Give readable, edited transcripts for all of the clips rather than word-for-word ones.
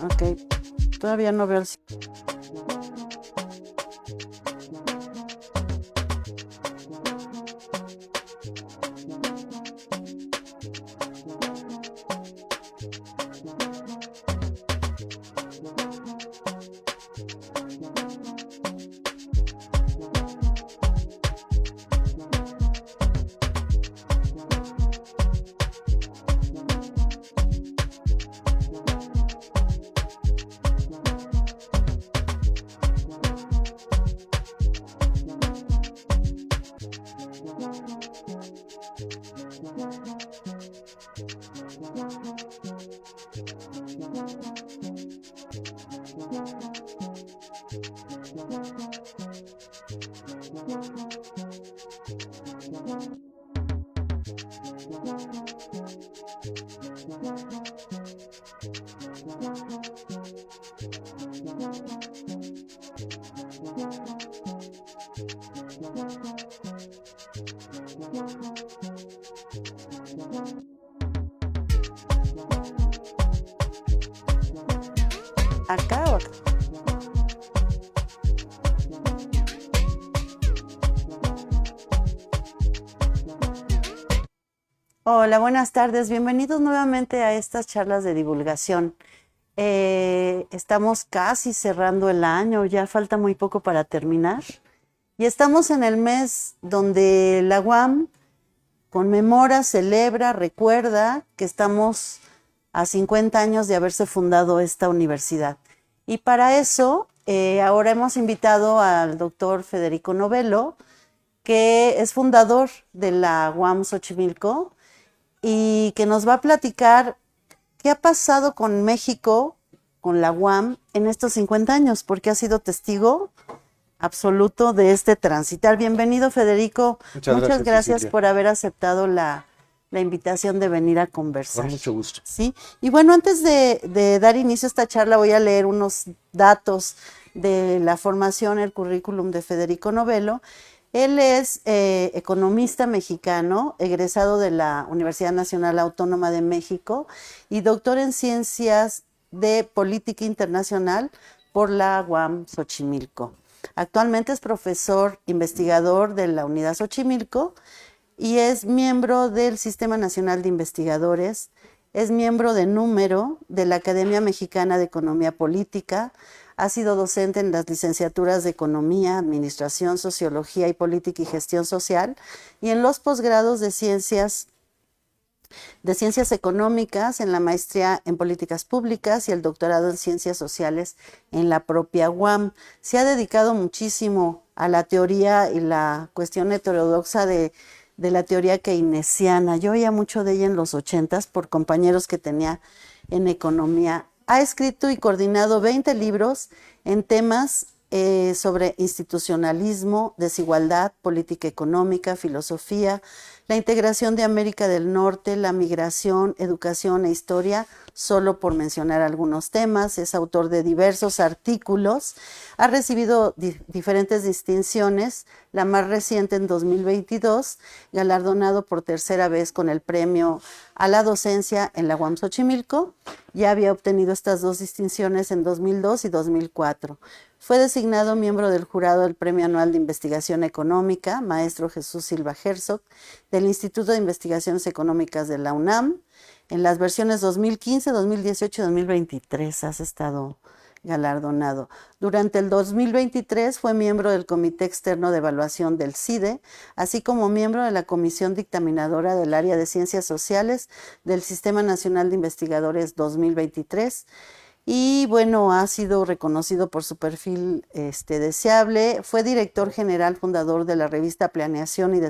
Ok, todavía no veo el... ¿Acá o acá? Hola, buenas tardes. Bienvenidos nuevamente a estas charlas de divulgación. Estamos casi cerrando el año, ya falta muy poco para terminar. Y estamos en el mes donde la UAM conmemora, celebra, recuerda que estamos a 50 años de haberse fundado esta universidad. Y para eso, ahora hemos invitado al doctor Federico Novello, que es fundador de la UAM Xochimilco y que nos va a platicar qué ha pasado con México, con la UAM, en estos 50 años, porque ha sido testigo absoluto de este transitar. Bienvenido, Federico. Muchas gracias por haber aceptado la invitación de venir a conversar. Con mucho gusto. Sí, y bueno, antes de dar inicio a esta charla voy a leer unos datos de la formación, el currículum de Federico Novello. Él es economista mexicano, egresado de la Universidad Nacional Autónoma de México y doctor en Ciencias de Política Internacional por la UAM Xochimilco. Actualmente es profesor investigador de la Unidad Xochimilco y es miembro del Sistema Nacional de Investigadores, es miembro de número de la Academia Mexicana de Economía Política, ha sido docente en las licenciaturas de Economía, Administración, Sociología y Política y Gestión Social y en los posgrados de Ciencias Económicas, en la maestría en Políticas Públicas y el doctorado en Ciencias Sociales en la propia UAM. Se ha dedicado muchísimo a la teoría y la cuestión heterodoxa de la teoría keynesiana. Yo oía mucho de ella en los 80s por compañeros que tenía en economía. Ha escrito y coordinado 20 libros en temas sobre institucionalismo, desigualdad, política económica, filosofía, la integración de América del Norte, la migración, educación e historia, solo por mencionar algunos temas. Es autor de diversos artículos, ha recibido diferentes distinciones, la más reciente en 2022, galardonado por tercera vez con el premio a la docencia en la UAM Xochimilco. Ya había obtenido estas dos distinciones en 2002 y 2004. Fue designado miembro del jurado del Premio Anual de Investigación Económica, maestro Jesús Silva Herzog, del Instituto de Investigaciones Económicas de la UNAM. En las versiones 2015, 2018 y 2023 has estado galardonado. Durante el 2023 fue miembro del Comité Externo de Evaluación del CIDE, así como miembro de la Comisión Dictaminadora del Área de Ciencias Sociales del Sistema Nacional de Investigadores 2023. Y bueno, ha sido reconocido por su perfil deseable. Fue director general fundador de la revista Planeación y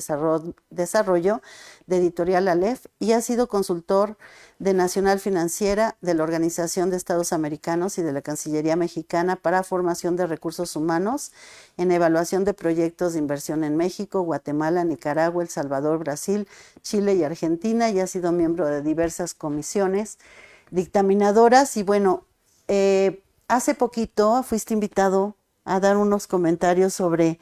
Desarrollo de Editorial Aleph y ha sido consultor de Nacional Financiera, de la Organización de Estados Americanos y de la Cancillería Mexicana para formación de recursos humanos en evaluación de proyectos de inversión en México, Guatemala, Nicaragua, El Salvador, Brasil, Chile y Argentina, y ha sido miembro de diversas comisiones dictaminadoras. Y bueno, hace poquito fuiste invitado a dar unos comentarios sobre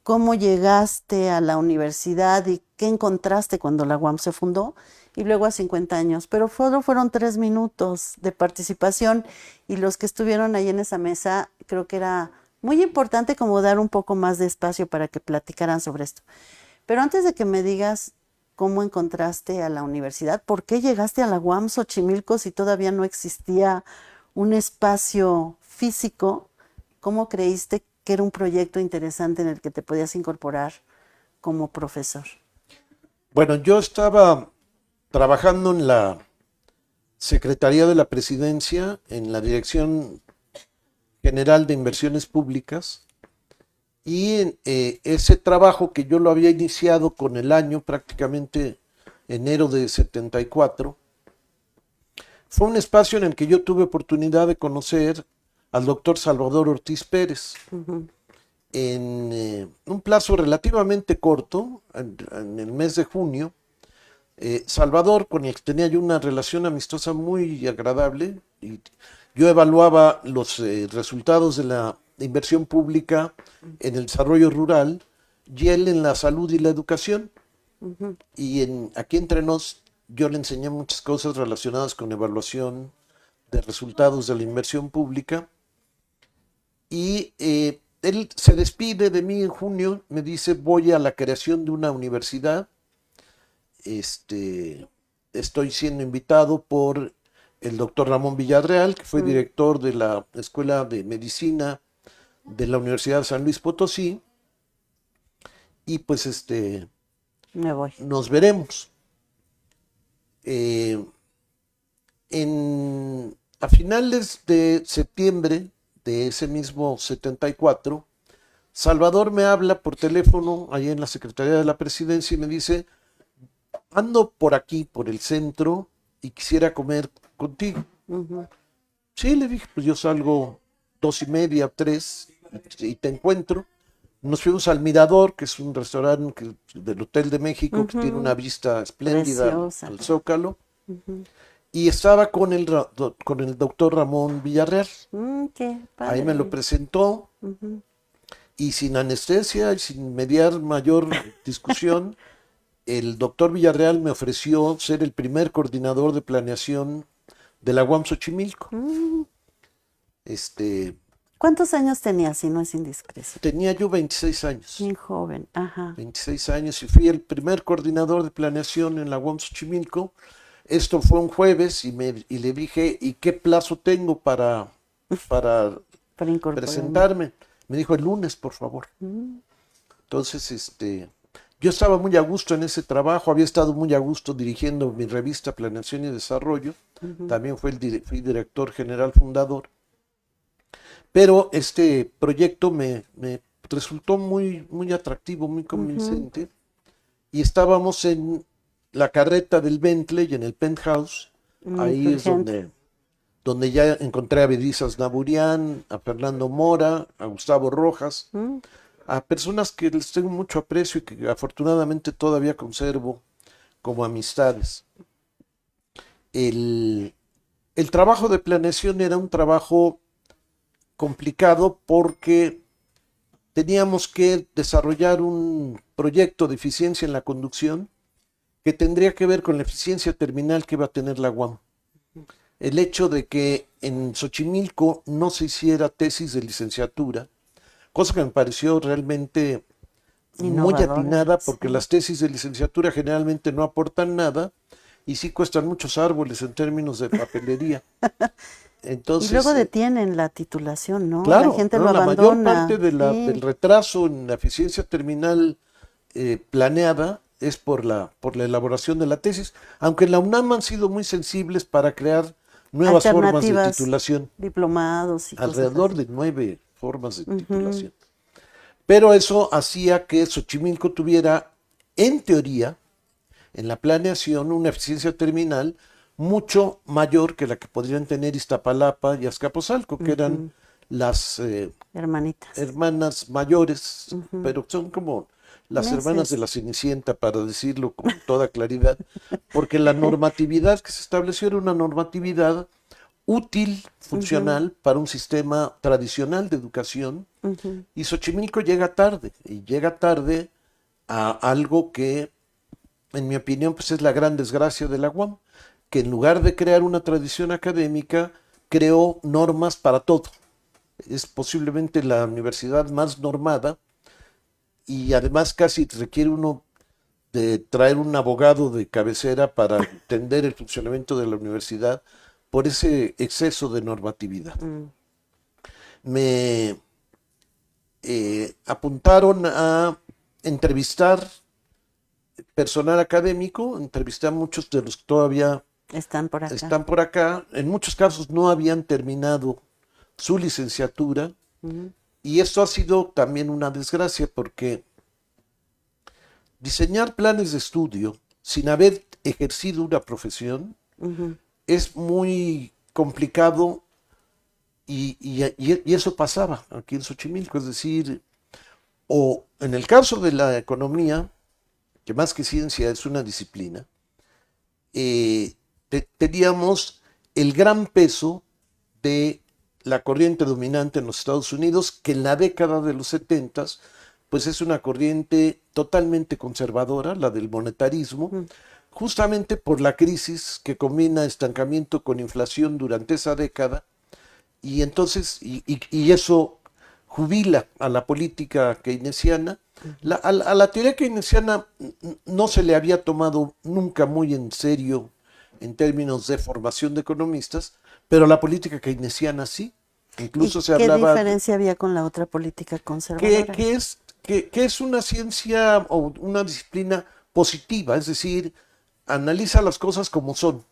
cómo llegaste a la universidad y qué encontraste cuando la UAM se fundó. y luego a 50 años, pero fueron 3 minutos de participación y los que estuvieron ahí en esa mesa, creo que era muy importante como dar un poco más de espacio para que platicaran sobre esto. Pero antes de que me digas cómo encontraste a la universidad, ¿por qué llegaste a la UAM Xochimilco si todavía no existía un espacio físico? ¿Cómo creíste que era un proyecto interesante en el que te podías incorporar como profesor? Bueno, yo estaba trabajando en la Secretaría de la Presidencia, en la Dirección General de Inversiones Públicas, y ese trabajo que yo lo había iniciado con el año, prácticamente enero de 74, fue un espacio en el que yo tuve oportunidad de conocer al doctor Salvador Ortiz Pérez. En un plazo relativamente corto, en el mes de junio, Salvador, con el que tenía yo una relación amistosa muy agradable, y yo evaluaba los resultados de la inversión pública en el desarrollo rural y él en la salud y la educación. Y aquí entre nos, yo le enseñé muchas cosas relacionadas con evaluación de resultados de la inversión pública. Y él se despide de mí en junio, me dice, voy a la creación de una universidad. Estoy siendo invitado por el doctor Ramón Villarreal, que fue director de la Escuela de Medicina de la Universidad de San Luis Potosí, y pues Me voy. nos veremos. A finales de septiembre de ese mismo 74, Salvador me habla por teléfono ahí en la Secretaría de la Presidencia y me dice, ando por aquí, por el centro, y quisiera comer contigo. Sí, le dije, pues yo salgo 2:30, 3, y te encuentro. Nos fuimos al Mirador, que es un restaurante del Hotel de México, que tiene una vista espléndida Preciosa. al Zócalo. Y estaba con el doctor Ramón Villarreal. Qué Ahí me lo padre. presentó, y sin anestesia y sin mediar mayor discusión, el doctor Villarreal me ofreció ser el primer coordinador de planeación de la UAM Xochimilco. ¿Cuántos años tenías, si no es indiscreción? Tenía yo 26 años. Bien joven, ajá. 26 años y fui el primer coordinador de planeación en la UAM Xochimilco. Esto fue un jueves y le dije, ¿y qué plazo tengo para Para incorporarme. presentarme? Me dijo, el lunes, por favor. Entonces, yo estaba muy a gusto en ese trabajo, había estado muy a gusto dirigiendo mi revista Planeación y Desarrollo, también fui director general fundador, pero este proyecto me resultó muy, muy atractivo, muy convincente, y estábamos en la carreta del Bentley, en el penthouse, ahí es donde ya encontré a Bedizas Naburian, a Fernando Mora, a Gustavo Rojas, a personas que les tengo mucho aprecio y que afortunadamente todavía conservo como amistades. El trabajo de planeación era un trabajo complicado porque teníamos que desarrollar un proyecto de eficiencia en la conducción que tendría que ver con la eficiencia terminal que iba a tener la UAM. El hecho de que en Xochimilco no se hiciera tesis de licenciatura, cosa que me pareció realmente muy atinada, porque las tesis de licenciatura generalmente no aportan nada y sí cuestan muchos árboles en términos de papelería. Entonces, y luego detienen la titulación, ¿no? claro, La gente no, lo la abandona. mayor parte Sí. del retraso en la eficiencia terminal planeada es por la elaboración de la tesis, aunque en la UNAM han sido muy sensibles para crear nuevas formas de Alternativas, titulación, diplomados y cosas alrededor así. de 9 formas de titulación. Pero eso hacía que Xochimilco tuviera, en teoría, en la planeación, una eficiencia terminal mucho mayor que la que podrían tener Iztapalapa y Azcapotzalco, que eran las Hermanitas. hermanas mayores, pero son como las hermanas de Meses. la Cenicienta, para decirlo con toda claridad, porque la normatividad que se estableció era una normatividad útil, funcional para un sistema tradicional de educación, y Xochimilco llega tarde, y llega tarde a algo que en mi opinión, pues es la gran desgracia de la UAM, que en lugar de crear una tradición académica, creó normas para todo. Es posiblemente la universidad más normada y además casi requiere uno de traer un abogado de cabecera para entender el funcionamiento de la universidad por ese exceso de normatividad. Me apuntaron a entrevistar personal académico, entrevisté a muchos de los que todavía están por acá. En muchos casos no habían terminado su licenciatura y esto ha sido también una desgracia porque diseñar planes de estudio sin haber ejercido una profesión es muy complicado y eso pasaba aquí en Xochimilco, es decir, o en el caso de la economía, que más que ciencia es una disciplina, teníamos el gran peso de la corriente dominante en los Estados Unidos, que en la década de los 70 pues es una corriente totalmente conservadora, la del monetarismo, justamente por la crisis que combina estancamiento con inflación durante esa década, y entonces, y eso jubila a la política keynesiana. A la teoría keynesiana no se le había tomado nunca muy en serio en términos de formación de economistas, pero la política keynesiana sí. Incluso se hablaba... ¿Qué diferencia había con la otra política conservadora? Que es una ciencia o una disciplina positiva, es decir, analiza las cosas como son.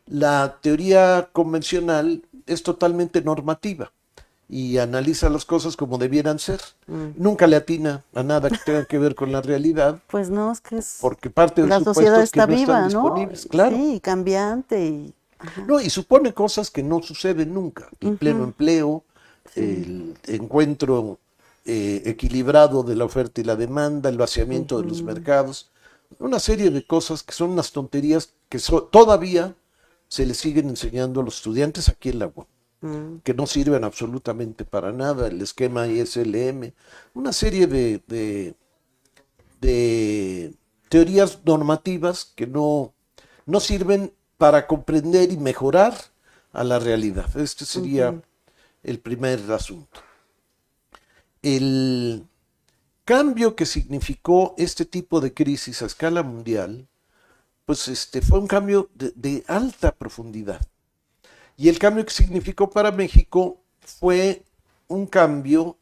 La teoría convencional es totalmente normativa y analiza las cosas como debieran ser. Nunca le atina a nada que tenga que ver con la realidad. Pues no, es que es... Porque parte del la supuesto sociedad es que está no viva, están ¿no? disponibles. Claro. Sí, cambiante y... Ajá. No, y supone cosas que no suceden nunca. El pleno empleo, el encuentro equilibrado de la oferta y la demanda, el vaciamiento de los mercados, una serie de cosas que son unas tonterías que todavía se les siguen enseñando a los estudiantes aquí en la UAM, que no sirven absolutamente para nada, el esquema ISLM, una serie de teorías normativas que no sirven para comprender y mejorar a la realidad. Este sería el primer asunto. El cambio que significó este tipo de crisis a escala mundial, pues fue un cambio de alta profundidad. Y el cambio que significó para México fue un cambio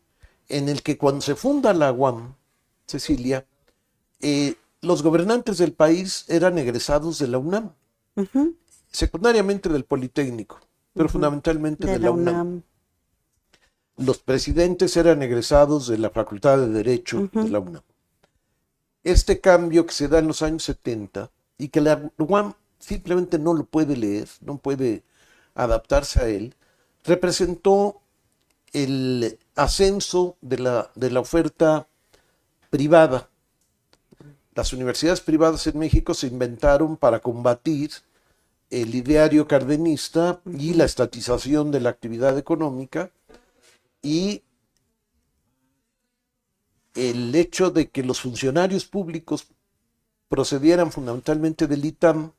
en el que cuando se funda la UAM, Cecilia, los gobernantes del país eran egresados de la UNAM, secundariamente del Politécnico, pero fundamentalmente de la UNAM. Los presidentes eran egresados de la Facultad de Derecho de la UNAM. Este cambio que se da en los años 70 y que la UAM simplemente no lo puede leer, no puede adaptarse a él, representó el ascenso de la oferta privada. Las universidades privadas en México se inventaron para combatir el ideario cardenista y la estatización de la actividad económica, y el hecho de que los funcionarios públicos procedieran fundamentalmente del ITAM,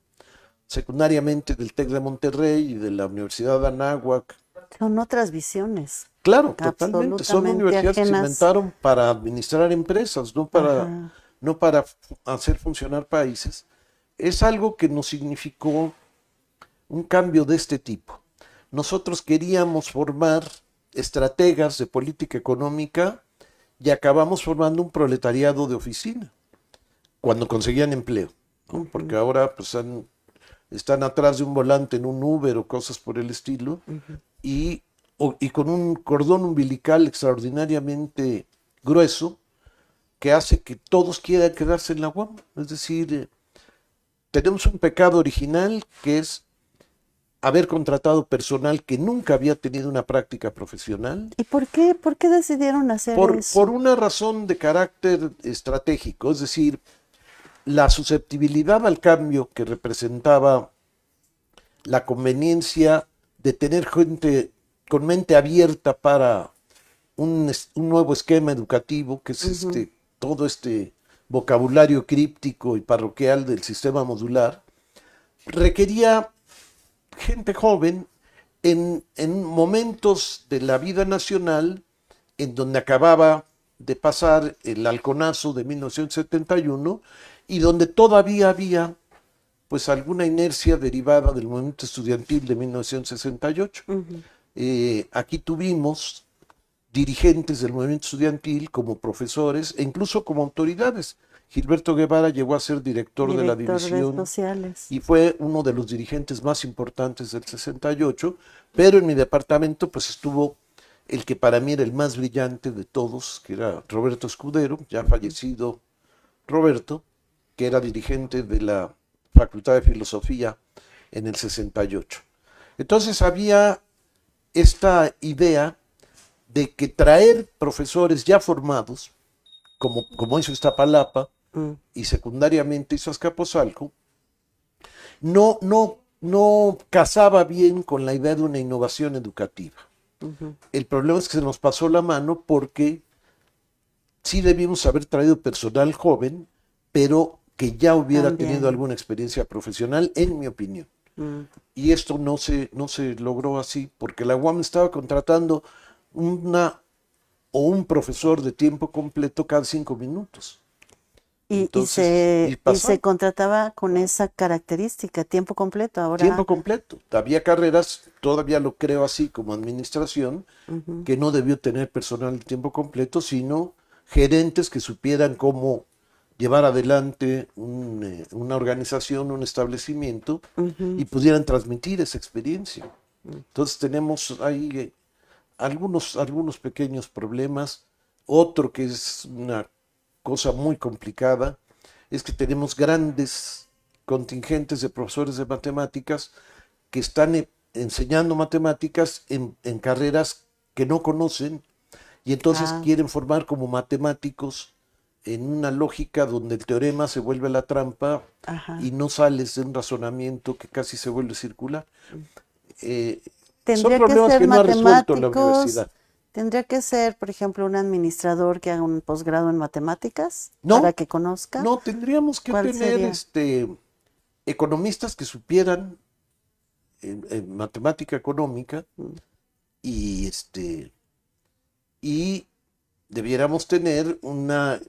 secundariamente del TEC de Monterrey y de la Universidad de Anáhuac. Son otras visiones. Claro, totalmente. Son universidades que se inventaron para administrar empresas, no para hacer funcionar países. Es algo que nos significó un cambio de este tipo. Nosotros queríamos formar estrategas de política económica y acabamos formando un proletariado de oficina cuando conseguían empleo, ¿no? Porque ahora pues están atrás de un volante en un Uber o cosas por el estilo, y con un cordón umbilical extraordinariamente grueso que hace que todos quieran quedarse en la UAM. Es decir, tenemos un pecado original que es haber contratado personal que nunca había tenido una práctica profesional. ¿Y por qué decidieron hacer eso? Por una razón de carácter estratégico, es decir, la susceptibilidad al cambio que representaba la conveniencia de tener gente con mente abierta para un nuevo esquema educativo, que es todo este vocabulario críptico y parroquial del sistema modular, requería gente joven en momentos de la vida nacional en donde acababa de pasar el halconazo de 1971 y donde todavía había pues alguna inercia derivada del movimiento estudiantil de 1968. Aquí tuvimos dirigentes del movimiento estudiantil como profesores e incluso como autoridades. Gilberto Guevara llegó a ser director de la división de sociales. Y fue uno de los dirigentes más importantes del 68, pero en mi departamento pues estuvo el que para mí era el más brillante de todos, que era Roberto Escudero, ya fallecido Roberto, que era dirigente de la Facultad de Filosofía en el 68. Entonces había esta idea de que traer profesores ya formados, como hizo Iztapalapa y secundariamente hizo Azcapotzalco, no casaba bien con la idea de una innovación educativa. El problema es que se nos pasó la mano porque sí debimos haber traído personal joven, pero que ya hubiera tenido alguna experiencia profesional, en mi opinión. Y esto no se logró así, porque la UAM estaba contratando un profesor de tiempo completo cada 5 minutos. Y se contrataba con esa característica, tiempo completo ahora. Tiempo completo. Había carreras, todavía lo creo así como administración, que no debió tener personal de tiempo completo, sino gerentes que supieran cómo llevar adelante una organización, un establecimiento y pudieran transmitir esa experiencia. Entonces tenemos ahí algunos pequeños problemas. Otro que es una cosa muy complicada es que tenemos grandes contingentes de profesores de matemáticas que están enseñando matemáticas en carreras que no conocen y entonces quieren formar como matemáticos en una lógica donde el teorema se vuelve la trampa y no sales de un razonamiento que casi se vuelve circular. Son problemas que no ha resuelto la universidad. ¿Tendría que ser, por ejemplo, un administrador que haga un posgrado en matemáticas para que conozca? No, tendríamos que tener economistas que supieran en matemática económica y debiéramos tener una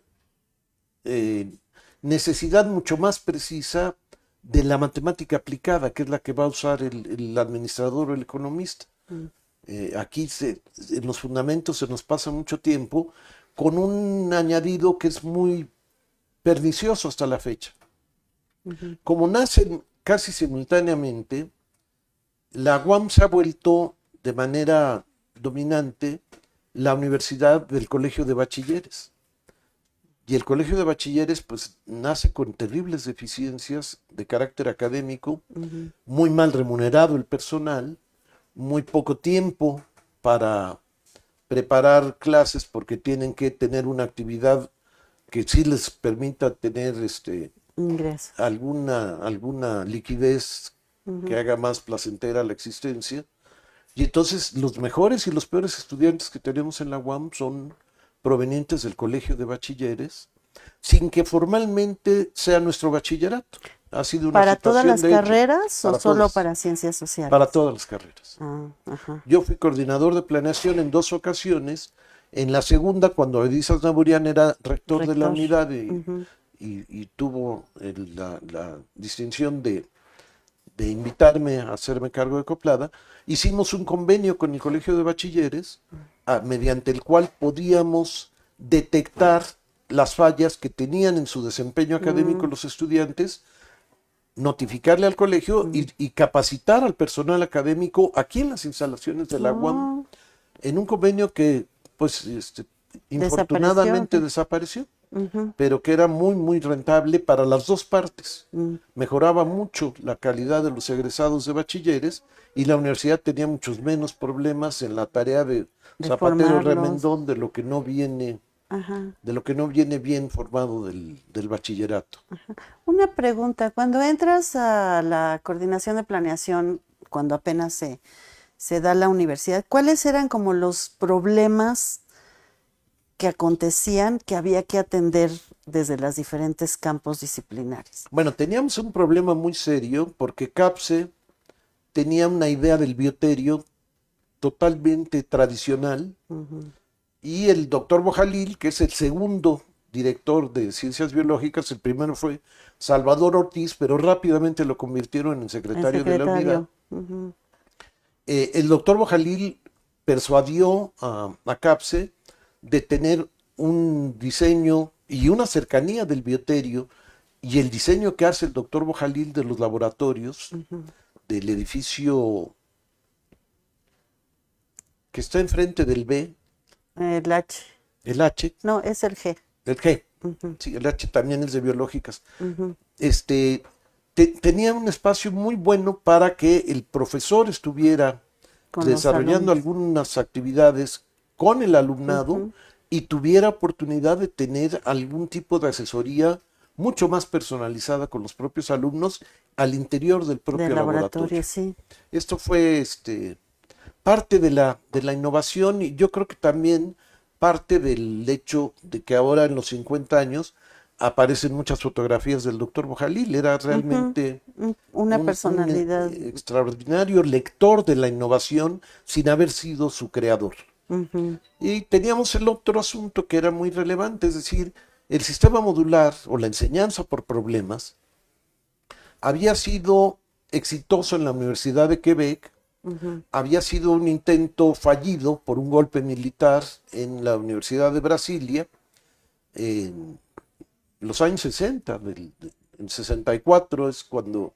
necesidad mucho más precisa de la matemática aplicada, que es la que va a usar el administrador o el economista. Aquí en los fundamentos se nos pasa mucho tiempo con un añadido que es muy pernicioso hasta la fecha. Como nacen casi simultáneamente, la UAM se ha vuelto de manera dominante la universidad del colegio de bachilleres. Y el colegio de bachilleres pues nace con terribles deficiencias de carácter académico, muy mal remunerado el personal, muy poco tiempo para preparar clases porque tienen que tener una actividad que sí les permita tener alguna liquidez que haga más placentera la existencia. Y entonces los mejores y los peores estudiantes que tenemos en la UAM son provenientes del colegio de bachilleres, sin que formalmente sea nuestro bachillerato. Ha sido una ¿Para todas las situación, carreras o solo para ciencias sociales? Para todas las carreras. Yo fui coordinador de planeación en 2 ocasiones. En la segunda, cuando Edith Aznavourian era rector de la unidad y tuvo la distinción de invitarme a hacerme cargo de Coplada, hicimos un convenio con el Colegio de Bachilleres mediante el cual podíamos detectar las fallas que tenían en su desempeño académico los estudiantes, notificarle al colegio y capacitar al personal académico aquí en las instalaciones de la UAM en un convenio que pues infortunadamente desapareció. Pero que era muy, muy rentable para las dos partes. Mejoraba mucho la calidad de los egresados de bachilleres y la universidad tenía muchos menos problemas en la tarea de Zapatero Remendón de lo que no viene bien formado del bachillerato. Una pregunta, cuando entras a la coordinación de planeación, cuando apenas se da la universidad, ¿cuáles eran como los problemas que acontecían que había que atender desde los diferentes campos disciplinares. Bueno, teníamos un problema muy serio porque CAPSE tenía una idea del bioterio totalmente tradicional y el doctor Bojalil, que es el segundo director de ciencias biológicas, el primero fue Salvador Ortiz, pero rápidamente lo convirtieron en secretario de la unidad. El doctor Bojalil persuadió a CAPSE de tener un diseño y una cercanía del bioterio, y el diseño que hace el doctor Bojalil de los laboratorios del edificio que está enfrente del B. El H. El H. No, es el G. El G. Sí, el H también es de biológicas. Tenía un espacio muy bueno para que el profesor estuviera desarrollando algunas actividades con el alumnado y tuviera oportunidad de tener algún tipo de asesoría mucho más personalizada con los propios alumnos al interior del propio laboratorio. Sí. Esto fue parte de la innovación, y yo creo que también parte del hecho de que ahora en los 50 años aparecen muchas fotografías del doctor Bojalil. Era realmente una personalidad. Un extraordinario lector de la innovación sin haber sido su creador. Y teníamos el otro asunto que era muy relevante, es decir, el sistema modular o la enseñanza por problemas había sido exitoso en la Universidad de Quebec, había sido un intento fallido por un golpe militar en la Universidad de Brasilia en los años 60, en 64 es cuando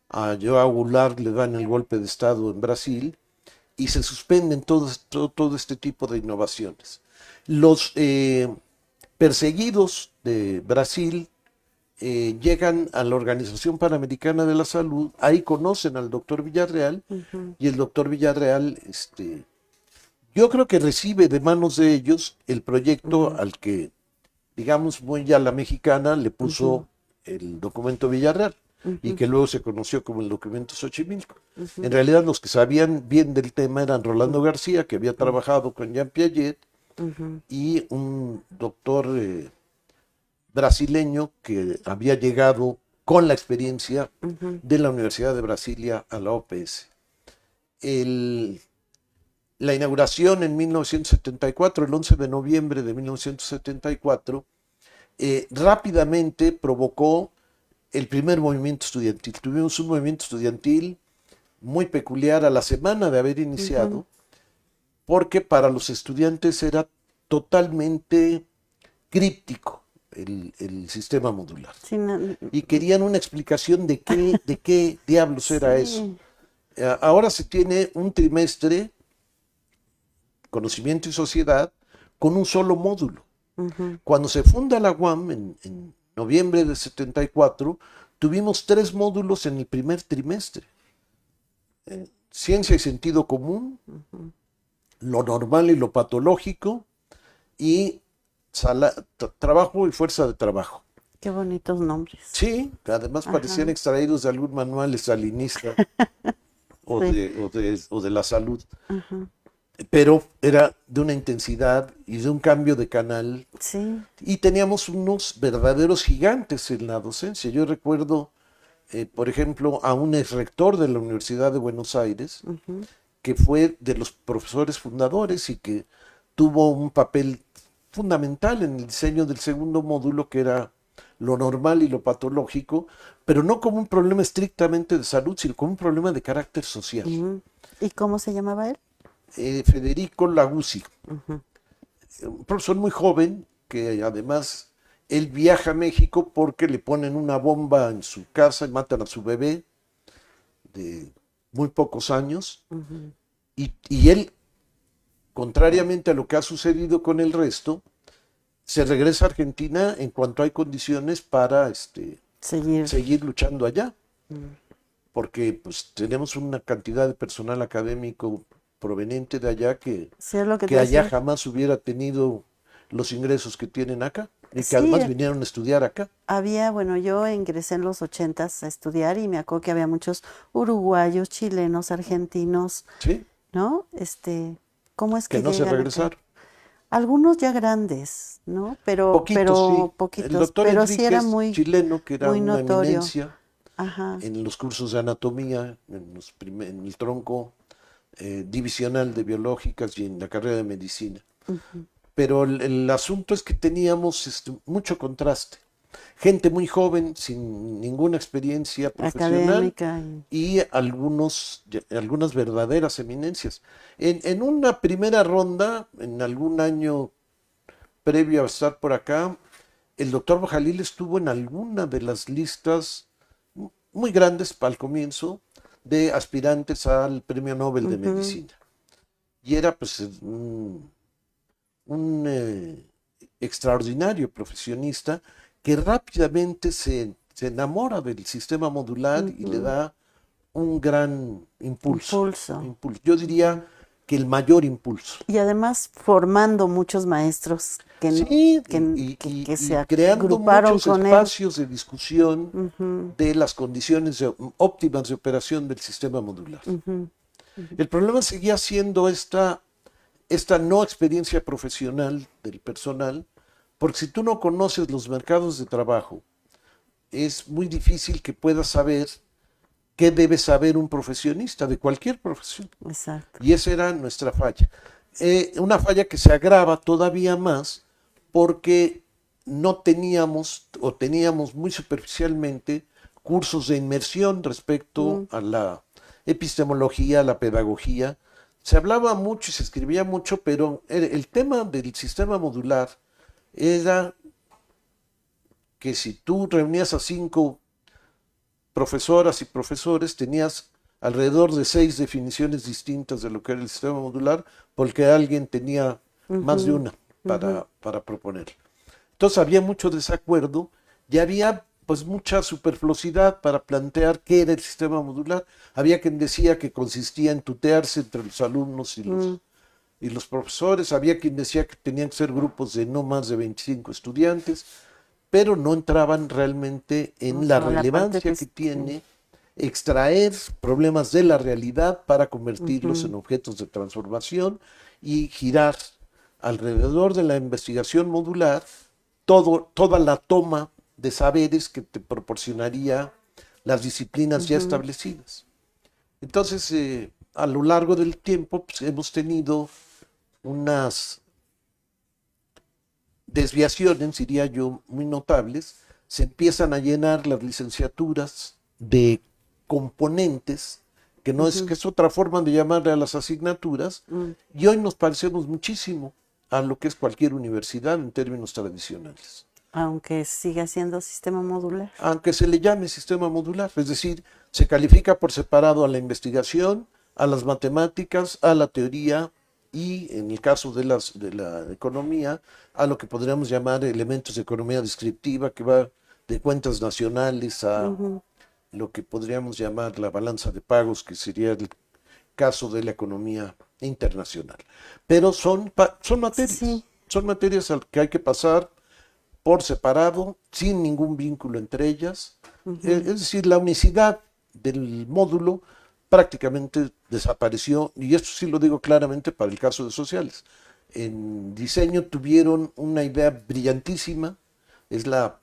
a João Goulart le dan el golpe de Estado en Brasil y se suspenden todo este tipo de innovaciones. Los perseguidos de Brasil llegan a la Organización Panamericana de la Salud, ahí conocen al doctor Villarreal, y el doctor Villarreal, yo creo que recibe de manos de ellos el proyecto al que, digamos, muy a la mexicana, le puso el documento Villarreal, y que luego se conoció como el documento Xochimilco. En realidad los que sabían bien del tema eran Rolando García, que había trabajado con Jean Piaget, y un doctor brasileño que había llegado con la experiencia de la Universidad de Brasilia a la OPS. La inauguración en 1974, el 11 de noviembre de 1974, rápidamente provocó el primer movimiento estudiantil. Tuvimos un movimiento estudiantil muy peculiar a la semana de haber iniciado, porque para los estudiantes era totalmente críptico el sistema modular. Sí, y querían una explicación de qué diablos era eso. Ahora se tiene un trimestre, conocimiento y sociedad, con un solo módulo. Cuando se funda la UAM en noviembre de 74, tuvimos 3 módulos en el primer trimestre. Ciencia y sentido común, lo normal y lo patológico, y trabajo y fuerza de trabajo. Qué bonitos nombres. Sí, además parecían extraídos de algún manual estalinista o de la salud. Pero era de una intensidad y de un cambio de canal. Sí. Y teníamos unos verdaderos gigantes en la docencia. Yo recuerdo, por ejemplo, a un exrector de la Universidad de Buenos Aires, que fue de los profesores fundadores y que tuvo un papel fundamental en el diseño del segundo módulo, que era lo normal y lo patológico, pero no como un problema estrictamente de salud, sino como un problema de carácter social. ¿Y cómo se llamaba él? Federico Laguzzi, un profesor muy joven, que además él viaja a México porque le ponen una bomba en su casa y matan a su bebé de muy pocos años, y él, contrariamente a lo que ha sucedido con el resto, se regresa a Argentina en cuanto hay condiciones para seguir luchando allá, porque pues tenemos una cantidad de personal académico proveniente de allá que allá jamás hubiera tenido los ingresos que tienen acá, y que además vinieron a estudiar acá. Yo ingresé en los 80s a estudiar y me acuerdo que había muchos uruguayos, chilenos, argentinos, ¿Sí? ¿no? ¿Cómo es que no se llegan regresaron? acá? Algunos ya grandes, ¿no? Poquitos, sí. El Poquitos, doctor pero sí era Enríquez, chileno, que era muy una notorio. eminencia Ajá, en los cursos de anatomía, en el tronco divisional de biológicas y en la carrera de medicina. Pero el asunto es que teníamos mucho contraste. Gente muy joven, sin ninguna experiencia profesional, académica. y algunas verdaderas eminencias. En una primera ronda, en algún año previo a estar por acá, el doctor Bojalil estuvo en alguna de las listas muy grandes para el comienzo de aspirantes al Premio Nobel de Medicina. Y era pues un extraordinario profesionista que rápidamente se enamora del sistema modular y le da un gran impulso, Impulso. Yo diría que el mayor impulso. Y además formando muchos maestros Sí, que se y creando agruparon muchos con él. espacios de discusión de las condiciones óptimas de operación del sistema modular. El problema seguía siendo esta no experiencia profesional del personal, porque si tú no conoces los mercados de trabajo, es muy difícil que puedas saber qué debe saber un profesionista de cualquier profesión. Exacto. Y esa era nuestra falla. Una falla que se agrava todavía más porque no teníamos o teníamos muy superficialmente cursos de inmersión respecto a la epistemología, a la pedagogía. Se hablaba mucho y se escribía mucho, pero el tema del sistema modular era que si tú reunías a 5 profesoras y profesores, tenías alrededor de 6 definiciones distintas de lo que era el sistema modular, porque alguien tenía más de una para proponer. Entonces había mucho desacuerdo y había pues mucha superfluosidad para plantear qué era el sistema modular. Había quien decía que consistía en tutearse entre los alumnos y los profesores, había quien decía que tenían que ser grupos de no más de 25 estudiantes, pero no entraban realmente en la relevancia que tiene extraer problemas de la realidad para convertirlos en objetos de transformación y girar alrededor de la investigación modular toda la toma de saberes que te proporcionaría las disciplinas ya establecidas. Entonces, a lo largo del tiempo, pues, hemos tenido unas desviaciones, diría yo, muy notables. Se empiezan a llenar las licenciaturas de componentes, que no es que es otra forma de llamarle a las asignaturas, y hoy nos parecemos muchísimo a lo que es cualquier universidad en términos tradicionales. Aunque siga siendo sistema modular. Aunque se le llame sistema modular, es decir, se califica por separado a la investigación, a las matemáticas, a la teoría y, en el caso de la economía, a lo que podríamos llamar elementos de economía descriptiva, que va de cuentas nacionales a lo que podríamos llamar la balanza de pagos, que sería el caso de la economía internacional. Pero son materias, son materias al que hay que pasar por separado, sin ningún vínculo entre ellas. Es decir, la unicidad del módulo prácticamente desapareció, y esto sí lo digo claramente para el caso de sociales. En diseño tuvieron una idea brillantísima, es la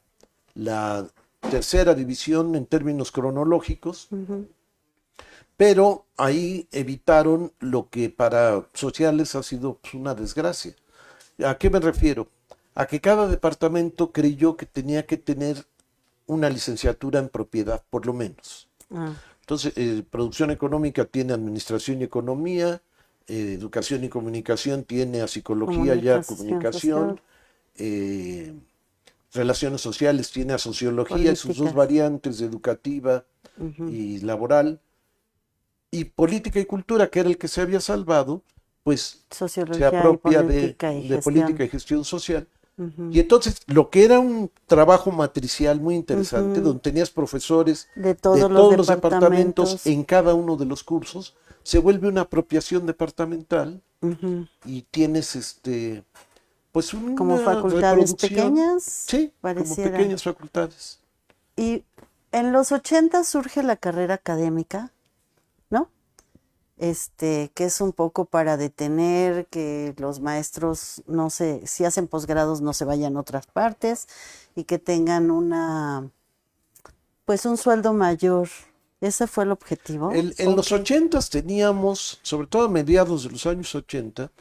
tercera división en términos cronológicos, pero ahí evitaron lo que para sociales ha sido pues, una desgracia. ¿A qué me refiero? A que cada departamento creyó que tenía que tener una licenciatura en propiedad, por lo menos. Entonces, producción económica tiene administración y economía, educación y comunicación tiene a psicología y comunicación, relaciones sociales tiene a sociología y sus dos variantes, educativa y laboral, y política y cultura, que era el que se había salvado, pues Sociología se apropia de política y gestión social. Y entonces, lo que era un trabajo matricial muy interesante, donde tenías profesores de todos los departamentos en cada uno de los cursos, se vuelve una apropiación departamental y tienes pues una como facultades pequeñas. Sí, pareciera. Como pequeñas facultades. Y en los 80 surge la carrera académica, ¿no? que es un poco para detener que los maestros no se, si hacen posgrados no se vayan a otras partes y que tengan pues un sueldo mayor. ¿Ese fue el objetivo? En los 80 teníamos, sobre todo a mediados de los años 80,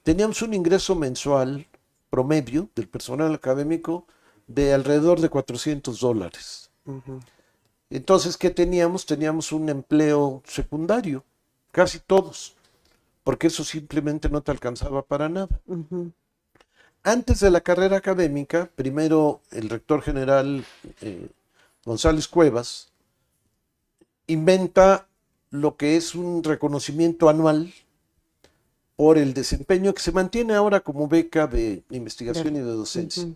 teníamos un ingreso mensual promedio del personal académico de alrededor de $400. Entonces, ¿qué teníamos? Teníamos un empleo secundario, casi todos, porque eso simplemente no te alcanzaba para nada. Antes de la carrera académica, primero el rector general González Cuevas inventa lo que es un reconocimiento anual por el desempeño que se mantiene ahora como beca de investigación y de docencia.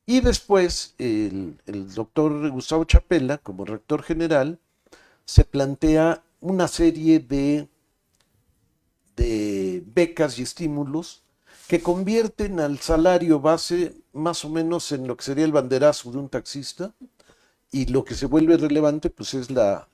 Y después el doctor Gustavo Chapela, como rector general, se plantea una serie de becas y estímulos que convierten al salario base más o menos en lo que sería el banderazo de un taxista, y lo que se vuelve relevante pues es la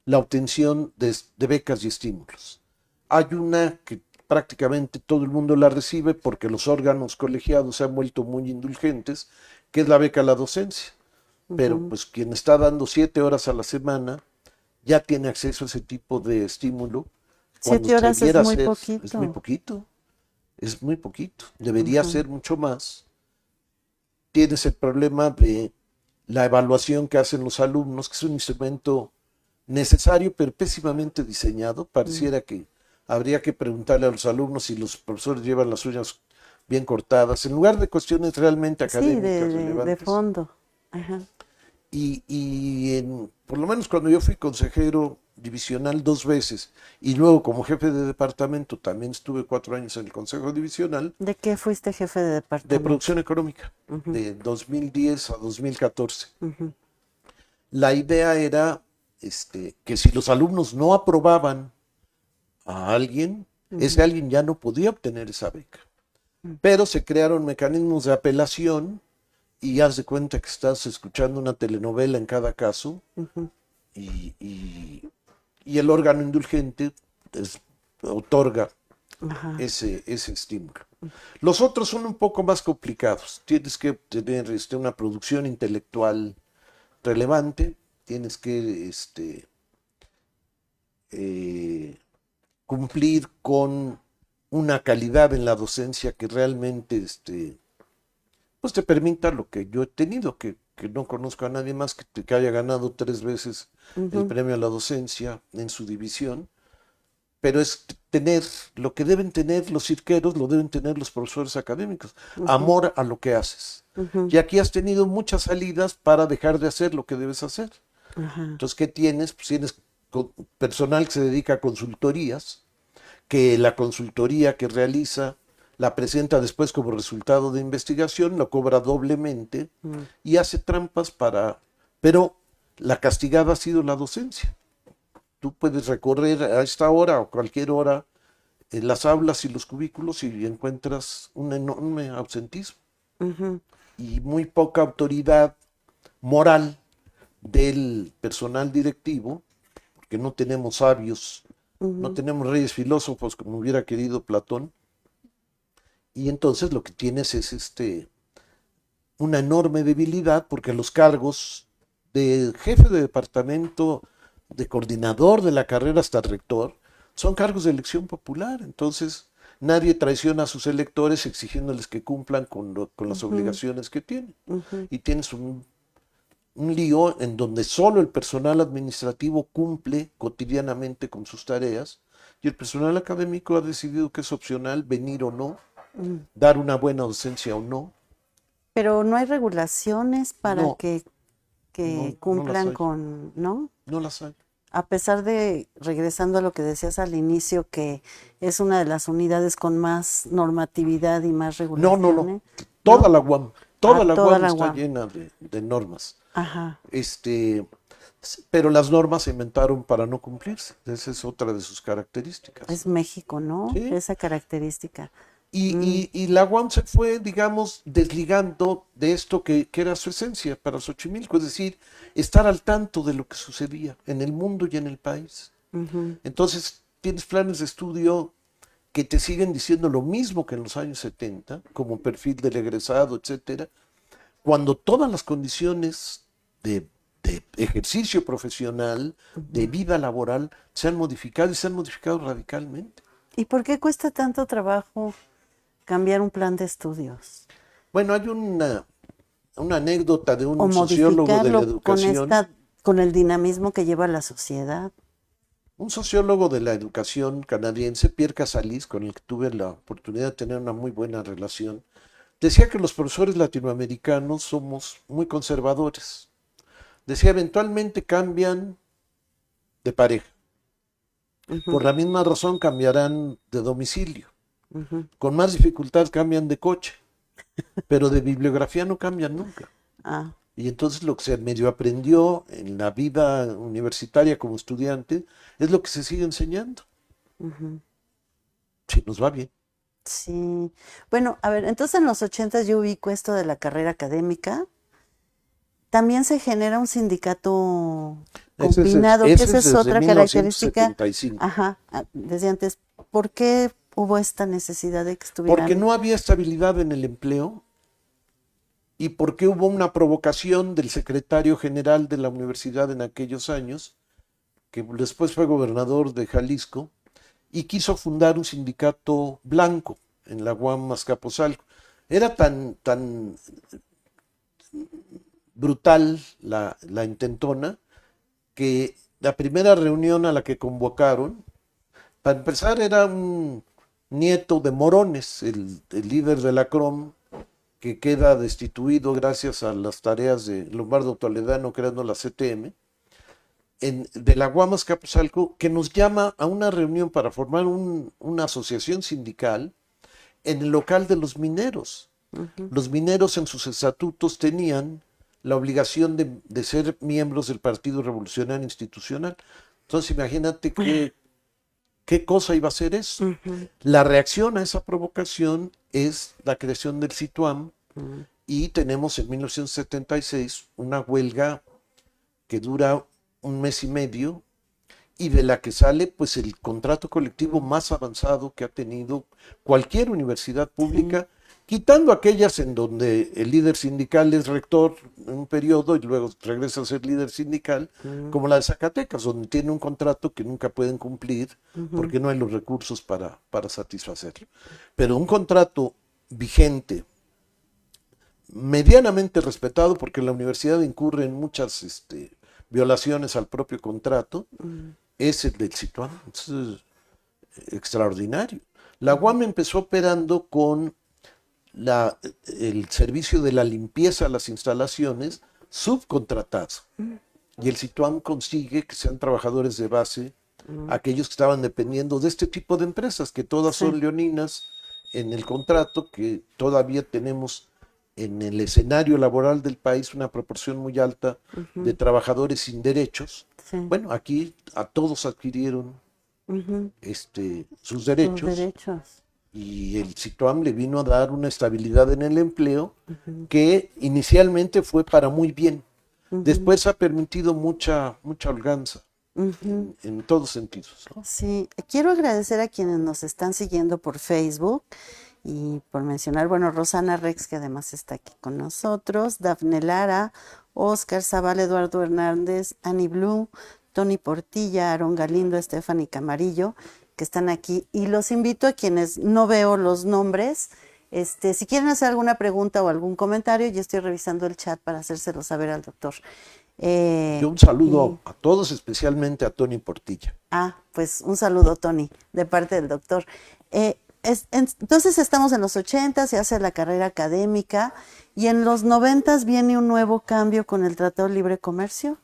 obtención de becas y estímulos. Hay una que prácticamente todo el mundo la recibe porque los órganos colegiados se han vuelto muy indulgentes, que es la beca a la docencia. Pero pues quien está dando 7 horas a la semana ya tiene acceso a ese tipo de estímulo. 7 horas es muy poquito. Es muy poquito. Es muy poquito. Debería ser mucho más. Tienes el problema de la evaluación que hacen los alumnos, que es un instrumento necesario pero pésimamente diseñado. Pareciera que habría que preguntarle a los alumnos si los profesores llevan las uñas bien cortadas, en lugar de cuestiones realmente académicas relevantes. De fondo. Ajá. Y por lo menos cuando yo fui consejero divisional 2 veces y luego como jefe de departamento también estuve 4 años en el consejo divisional. ¿De qué fuiste jefe de departamento? De producción económica, de 2010 a 2014. La idea era que si los alumnos no aprobaban a alguien, ese alguien ya no podía obtener esa beca. Pero se crearon mecanismos de apelación y haz de cuenta que estás escuchando una telenovela en cada caso, y el órgano indulgente otorga ese estímulo. Los otros son un poco más complicados. Tienes que tener una producción intelectual relevante, tienes que cumplir con una calidad en la docencia que realmente pues te permita lo que yo he tenido, que no conozco a nadie más que haya ganado 3 veces el premio a la docencia en su división, pero es tener lo que deben tener los cirqueros, lo deben tener los profesores académicos, amor a lo que haces. Y aquí has tenido muchas salidas para dejar de hacer lo que debes hacer. Entonces, ¿qué tienes? Pues tienes personal que se dedica a consultorías, que la consultoría que realiza la presenta después como resultado de investigación, lo cobra doblemente y hace trampas pero la castigada ha sido la docencia. Tú puedes recorrer a esta hora o cualquier hora en las aulas y los cubículos y encuentras un enorme ausentismo y muy poca autoridad moral del personal directivo, porque no tenemos sabios, no tenemos reyes filósofos como hubiera querido Platón. Y entonces lo que tienes es una enorme debilidad, porque los cargos de jefe de departamento, de coordinador de la carrera hasta rector, son cargos de elección popular. Entonces nadie traiciona a sus electores exigiéndoles que cumplan con las obligaciones que tienen. Y tienes un lío en donde solo el personal administrativo cumple cotidianamente con sus tareas y el personal académico ha decidido que es opcional venir o no, dar una buena docencia o no. Pero no hay regulaciones para que cumplan con, ¿no? No las hay. A pesar de, regresando a lo que decías al inicio, que es una de las unidades con más normatividad y más regulaciones. No. Toda la UAM, toda la UAM está UAM. llena de normas. Ajá. Pero las normas se inventaron para no cumplirse. Esa es otra de sus características. Es México, ¿no? Sí. Esa característica. Y la UAM se fue, digamos, desligando de esto que era su esencia para Xochimilco, es decir, estar al tanto de lo que sucedía en el mundo y en el país. Entonces, tienes planes de estudio que te siguen diciendo lo mismo que en los años 70, como perfil del egresado, etcétera, cuando todas las condiciones de ejercicio profesional, de vida laboral, se han modificado y se han modificado radicalmente. ¿Y por qué cuesta tanto trabajo cambiar un plan de estudios? Bueno, hay una anécdota de O un sociólogo de la modificarlo con educación. con el dinamismo que lleva la sociedad. Un sociólogo de la educación canadiense, Pierre Casalis, con el que tuve la oportunidad de tener una muy buena relación, decía que los profesores latinoamericanos somos muy conservadores. Decía, eventualmente cambian de pareja. Por la misma razón cambiarán de domicilio. Con más dificultad cambian de coche. Pero de bibliografía no cambian nunca. Ah, Y entonces lo que se medio aprendió en la vida universitaria como estudiante es lo que se sigue enseñando. Si nos va bien. sí. Bueno, a ver, entonces en los 80 yo ubico esto de la carrera académica. También se genera un sindicato combinado, que Ese esa es es desde otra característica. 1975. Ajá, desde antes. ¿Por qué hubo esta necesidad de que Porque estuvieran? no había estabilidad en el empleo y porque hubo una provocación del secretario general de la universidad en aquellos años, que después fue gobernador de Jalisco, y quiso fundar un sindicato blanco en la UAM Azcapotzalco. Era tan brutal la intentona que la primera reunión a la que convocaron, para empezar, era un nieto de Morones, el líder de la CROM, que queda destituido gracias a las tareas de Lombardo Toledano creando la CTM, de la Guamas Capuzalco, que nos llama a una reunión para formar una asociación sindical en el local de los mineros. Los mineros en sus estatutos tenían la obligación de ser miembros del Partido Revolucionario Institucional. Entonces imagínate qué cosa iba a ser eso. La reacción a esa provocación es la creación del CITUAM y tenemos en 1976 una huelga que dura un mes y medio y de la que sale pues el contrato colectivo más avanzado que ha tenido cualquier universidad pública, quitando aquellas en donde el líder sindical es rector en un periodo y luego regresa a ser líder sindical, como la de Zacatecas, donde tiene un contrato que nunca pueden cumplir porque no hay los recursos para satisfacerlo. Pero un contrato vigente, medianamente respetado, porque la universidad incurre en muchas violaciones al propio contrato, es el del CITUAM. Es extraordinario. La UAM empezó operando con el servicio de la limpieza de las instalaciones subcontratado. Y el CITUAM consigue que sean trabajadores de base aquellos que estaban dependiendo de este tipo de empresas, que todas son leoninas en el contrato, que todavía tenemos en el escenario laboral del país una proporción muy alta de trabajadores sin derechos. Bueno, aquí a todos adquirieron sus derechos. Y el CITUAM le vino a dar una estabilidad en el empleo que inicialmente fue para muy bien. Después ha permitido mucha holganza en todos sentidos, ¿no? Sí, quiero agradecer a quienes nos están siguiendo por Facebook y por mencionar, bueno, Rosana Rex, que además está aquí con nosotros, Dafne Lara, Oscar Zaval, Eduardo Hernández, Annie Blue, Tony Portilla, Aaron Galindo, Stephanie Camarillo, que están aquí. Y los invito a quienes no veo los nombres, si quieren hacer alguna pregunta o algún comentario, yo estoy revisando el chat para hacérselo saber al doctor. Yo un saludo a todos, especialmente a Tony Portilla. Pues un saludo, Tony, de parte del doctor. Entonces estamos en los 80, se hace la carrera académica y en los 90 viene un nuevo cambio con el Tratado de Libre Comercio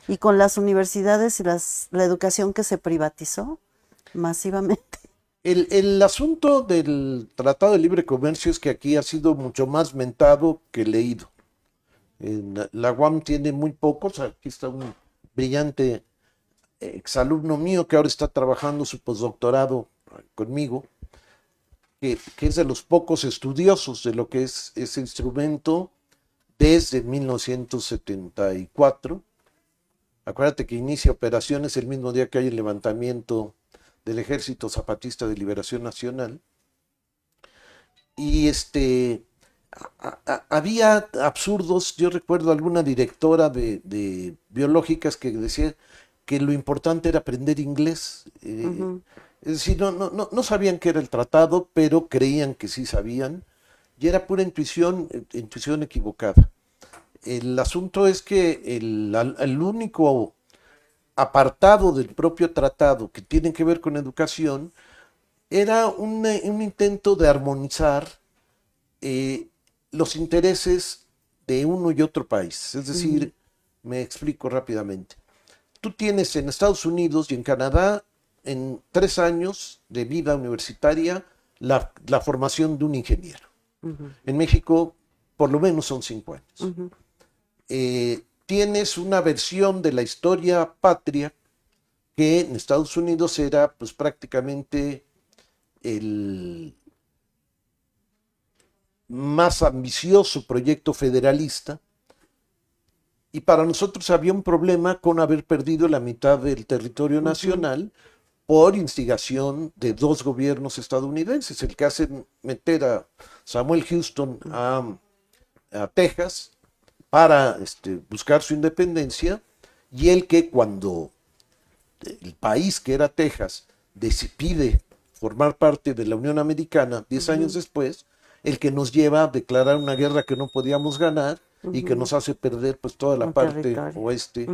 y con las universidades y la educación que se privatizó masivamente. El asunto del Tratado de Libre Comercio es que aquí ha sido mucho más mentado que leído. La UAM tiene muy pocos, aquí está un brillante exalumno mío que ahora está trabajando su postdoctorado conmigo, que es de los pocos estudiosos de lo que es ese instrumento desde 1974, Acuérdate que inicia operaciones el mismo día que hay el levantamiento del Ejército Zapatista de Liberación Nacional. Y había absurdos. Yo recuerdo alguna directora de biológicas que decía que lo importante era aprender inglés. Es decir, no sabían qué era el tratado, pero creían que sí sabían. Y era pura intuición, intuición equivocada. El asunto es que el único apartado del propio tratado que tiene que ver con educación era un intento de armonizar los intereses de uno y otro país. Es decir, me explico rápidamente. Tú tienes en Estados Unidos y en Canadá, en 3 años de vida universitaria, la formación de un ingeniero. En México, por lo menos son 5 años. Tienes una versión de la historia patria que en Estados Unidos era pues prácticamente el más ambicioso proyecto federalista, y para nosotros había un problema con haber perdido la mitad del territorio nacional por instigación de 2 gobiernos estadounidenses, el que hace meter a Samuel Houston a Texas para buscar su independencia, y el que cuando el país que era Texas pide formar parte de la Unión Americana 10 años después, el que nos lleva a declarar una guerra que no podíamos ganar y que nos hace perder pues toda la parte oeste.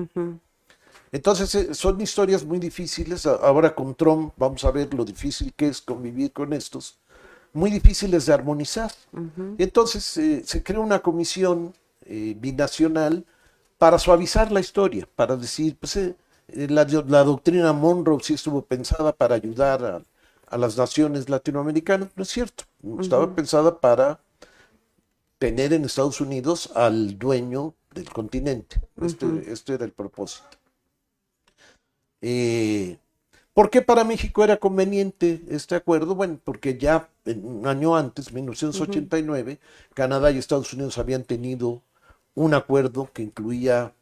Entonces son historias muy difíciles. Ahora con Trump vamos a ver lo difícil que es convivir con estos, muy difíciles de armonizar. Entonces se crea una comisión binacional para suavizar la historia, para decir, pues la doctrina Monroe sí estuvo pensada para ayudar a las naciones latinoamericanas. No es cierto, estaba pensada para tener en Estados Unidos al dueño del continente. Este era el propósito. ¿Por qué para México era conveniente este acuerdo? Bueno, porque ya un año antes, 1989, Canadá y Estados Unidos habían tenido un acuerdo que incluía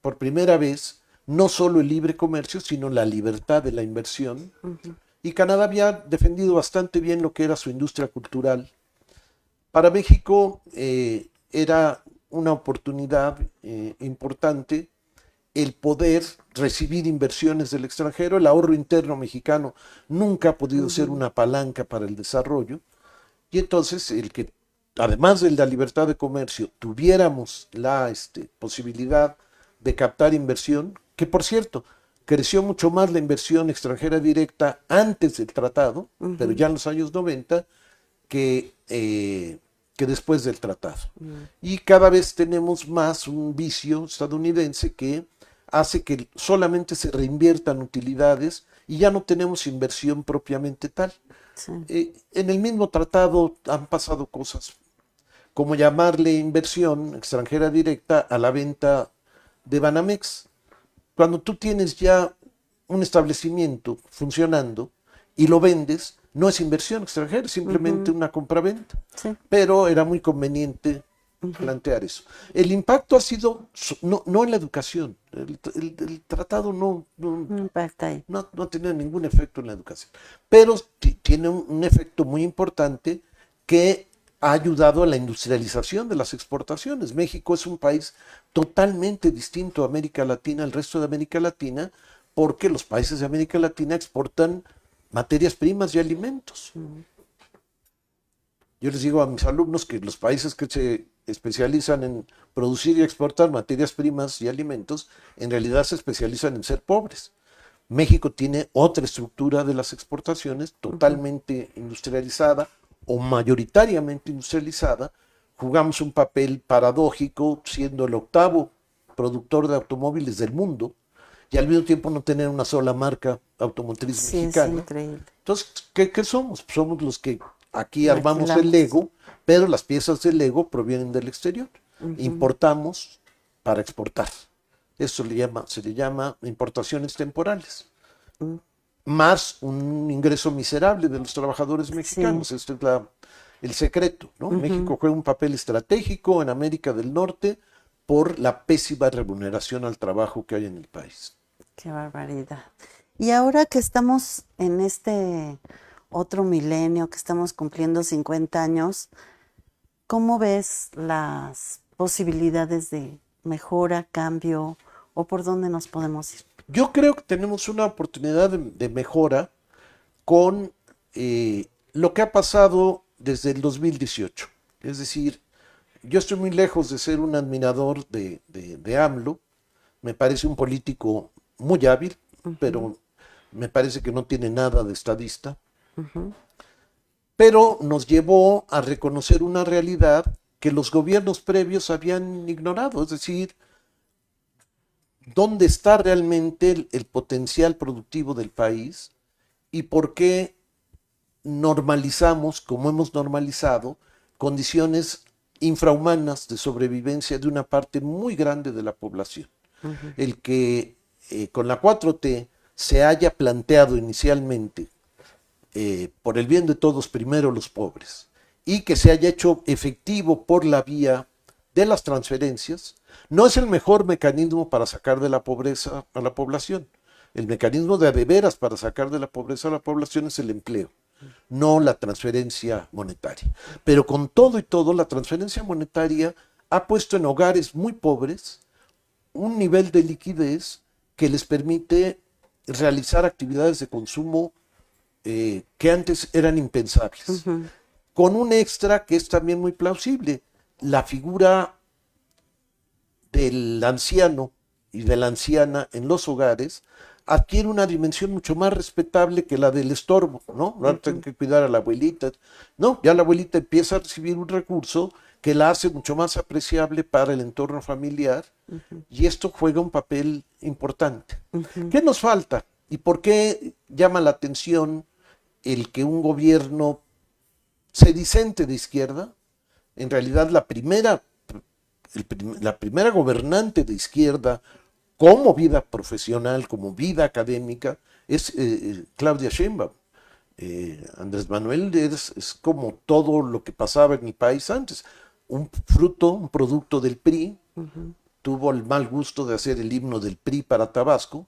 por primera vez no solo el libre comercio, sino la libertad de la inversión. Y Canadá había defendido bastante bien lo que era su industria cultural. Para México era una oportunidad importante el poder recibir inversiones del extranjero. El ahorro interno mexicano nunca ha podido ser una palanca para el desarrollo, y entonces el que, además de la libertad de comercio, tuviéramos la posibilidad de captar inversión, que por cierto, creció mucho más la inversión extranjera directa antes del tratado, pero ya en los años 90, que después del tratado. Y cada vez tenemos más un vicio estadounidense que hace que solamente se reinviertan utilidades y ya no tenemos inversión propiamente tal. En el mismo tratado han pasado cosas como llamarle inversión extranjera directa a la venta de Banamex. Cuando tú tienes ya un establecimiento funcionando y lo vendes, no es inversión extranjera, es simplemente una compraventa. Pero era muy conveniente plantear eso. El impacto ha sido no en la educación. El tratado no ha tenido ningún efecto en la educación, pero tiene un efecto muy importante que ha ayudado a la industrialización de las exportaciones. México es un país totalmente distinto a América Latina, al resto de América Latina, porque los países de América Latina exportan materias primas y alimentos. Yo les digo a mis alumnos que los países que se especializan en producir y exportar materias primas y alimentos, en realidad se especializan en ser pobres. México tiene otra estructura de las exportaciones, totalmente industrializada o mayoritariamente industrializada. Jugamos un papel paradójico, siendo el 8º productor de automóviles del mundo, y al mismo tiempo no tener una sola marca automotriz mexicana. Es increíble. Entonces, ¿qué somos? Somos los que aquí armamos el Lego, pero las piezas del Lego provienen del exterior. Importamos para exportar. Eso se le llama importaciones temporales. Más un ingreso miserable de los trabajadores mexicanos. Este es el secreto, ¿no? México juega un papel estratégico en América del Norte por la pésima remuneración al trabajo que hay en el país. Qué barbaridad. Y ahora que estamos en este otro milenio, que estamos cumpliendo 50 años, ¿cómo ves las posibilidades de mejora, cambio, o por dónde nos podemos ir? Yo creo que tenemos una oportunidad de mejora con lo que ha pasado desde el 2018. Es decir, yo estoy muy lejos de ser un admirador de AMLO. Me parece un político muy hábil, pero me parece que no tiene nada de estadista. Pero nos llevó a reconocer una realidad que los gobiernos previos habían ignorado. Es decir, dónde está realmente el potencial productivo del país y por qué normalizamos, como hemos normalizado, condiciones infrahumanas de sobrevivencia de una parte muy grande de la población. El que con la 4T se haya planteado inicialmente por el bien de todos, primero los pobres, y que se haya hecho efectivo por la vía de las transferencias, no es el mejor mecanismo para sacar de la pobreza a la población. El mecanismo de veras para sacar de la pobreza a la población es el empleo, no la transferencia monetaria. Pero con todo y todo, la transferencia monetaria ha puesto en hogares muy pobres un nivel de liquidez que les permite realizar actividades de consumo que antes eran impensables. Con un extra que es también muy plausible. La figura del anciano y de la anciana en los hogares adquiere una dimensión mucho más respetable que la del estorbo, ¿no? No tengo que cuidar a la abuelita. No, ya la abuelita empieza a recibir un recurso que la hace mucho más apreciable para el entorno familiar y esto juega un papel importante. ¿Qué nos falta? ¿Y por qué llama la atención el que un gobierno sedicente de izquierda, en realidad la primera gobernante de izquierda como vida profesional, como vida académica, es Claudia Sheinbaum. Andrés Manuel es como todo lo que pasaba en el país antes, un producto del PRI, tuvo el mal gusto de hacer el himno del PRI para Tabasco,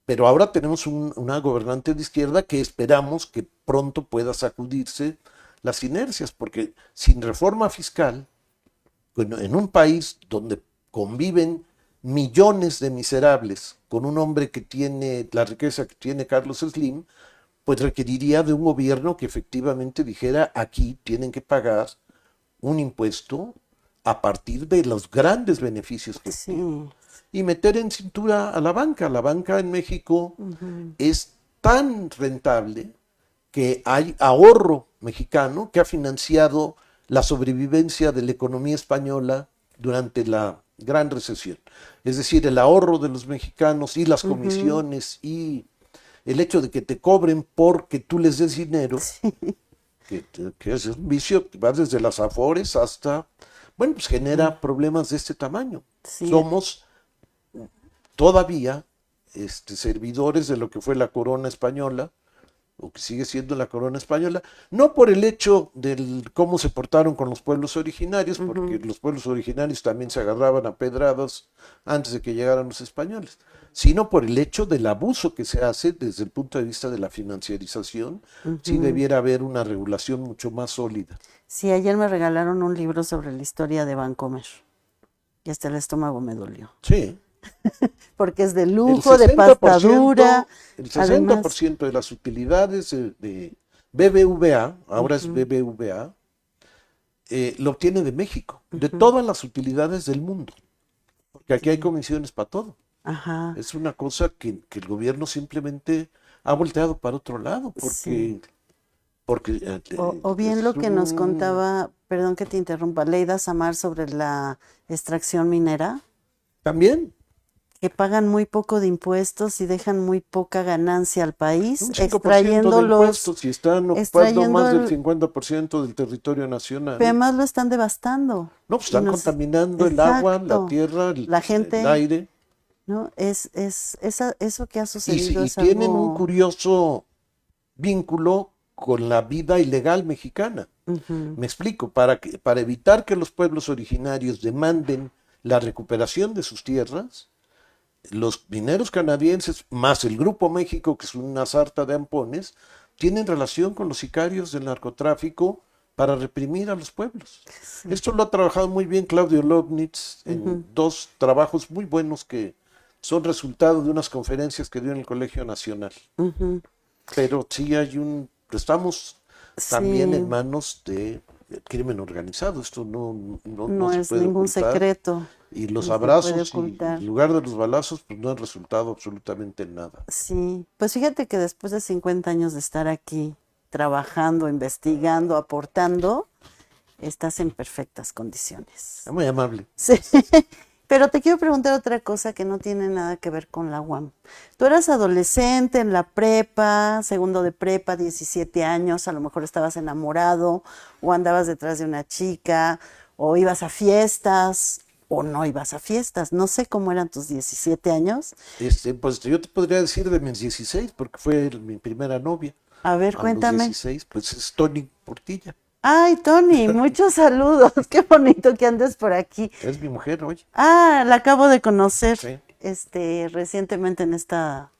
pero ahora tenemos una gobernante de izquierda que esperamos que pronto pueda sacudirse las inercias, porque sin reforma fiscal, en un país donde conviven millones de miserables con un hombre que tiene la riqueza que tiene Carlos Slim, pues requeriría de un gobierno que efectivamente dijera: aquí tienen que pagar un impuesto a partir de los grandes beneficios que tienen. Y meter en cintura a la banca. La banca en México es tan rentable que hay ahorro mexicano que ha financiado la sobrevivencia de la economía española durante la gran recesión. Es decir, el ahorro de los mexicanos y las comisiones y el hecho de que te cobren porque tú les des dinero, que es un vicio que va desde las afores hasta, bueno, pues genera problemas de este tamaño. Somos todavía servidores de lo que fue la corona española, o que sigue siendo la corona española, no por el hecho de cómo se portaron con los pueblos originarios, porque los pueblos originarios también se agarraban a pedradas antes de que llegaran los españoles, sino por el hecho del abuso que se hace desde el punto de vista de la financiarización. Sí debiera haber una regulación mucho más sólida. Sí, ayer me regalaron un libro sobre la historia de Bancomer y hasta el estómago me dolió. Sí. Porque es de lujo, de pasta dura. El 60% de las utilidades de BBVA, ahora es BBVA, lo obtiene de México, de todas las utilidades del mundo. Porque aquí hay comisiones para todo. Es una cosa que el gobierno simplemente ha volteado para otro lado, porque o bien lo que nos contaba, perdón que te interrumpa, Leida Samar, sobre la extracción minera. También. Que pagan muy poco de impuestos y dejan muy poca ganancia al país, un 5% de impuestos y están ocupando más del 50% del territorio nacional. Pero además lo están devastando. No, pues están contaminando el agua, la tierra, la gente, el aire. ¿No? Eso que ha sucedido. Y tienen un curioso vínculo con la vida ilegal mexicana. Me explico, para evitar que los pueblos originarios demanden la recuperación de sus tierras. Los mineros canadienses, más el Grupo México, que es una sarta de ampones, tienen relación con los sicarios del narcotráfico para reprimir a los pueblos. Sí. Esto lo ha trabajado muy bien Claudio Lovnitz en dos trabajos muy buenos que son resultado de unas conferencias que dio en el Colegio Nacional. Pero sí estamos también Sí. en manos de crimen organizado. Esto no No se es puede ningún ocultar. secreto. Y los Ni se puede abrazos y ocultar. en lugar de los balazos, pues no han resultado absolutamente nada. Sí, pues fíjate que después de 50 años de estar aquí, trabajando, investigando, aportando, estás en perfectas condiciones. Es muy amable. Sí, pero te quiero preguntar otra cosa que no tiene nada que ver con la UAM. Tú eras adolescente en la prepa, segundo de prepa, 17 años, a lo mejor estabas enamorado o andabas detrás de una chica o ibas a fiestas o no ibas a fiestas. No sé cómo eran tus 17 años. Pues yo te podría decir de mis 16, porque fue mi primera novia. A ver, A los cuéntame. 16, pues es Tony Portilla. Ay, Tony, muchos saludos. Qué bonito que andes por aquí. Es mi mujer, oye. Ah, la acabo de conocer Sí. recientemente en esta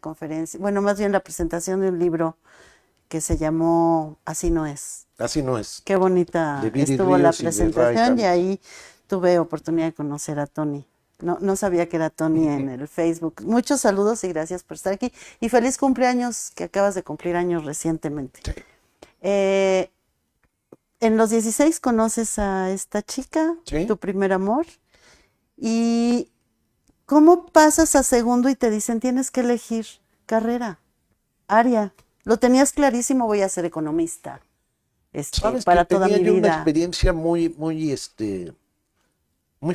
conferencia. Bueno, más bien la presentación de un libro que se llamó Así no es. Así no es. Qué bonita De Viri estuvo la Ríos y de Ray presentación y Campos. ahí tuve oportunidad de conocer a Tony. No sabía que era Tony en el Facebook. Muchos saludos y gracias por estar aquí. Y feliz cumpleaños, que acabas de cumplir años recientemente. Sí. En los 16 conoces a esta chica, Sí. tu primer amor. ¿Y cómo pasas a segundo y te dicen tienes que elegir carrera, área? Lo tenías clarísimo, voy a ser economista. Sabes Para que toda tenía mi yo una vida. experiencia muy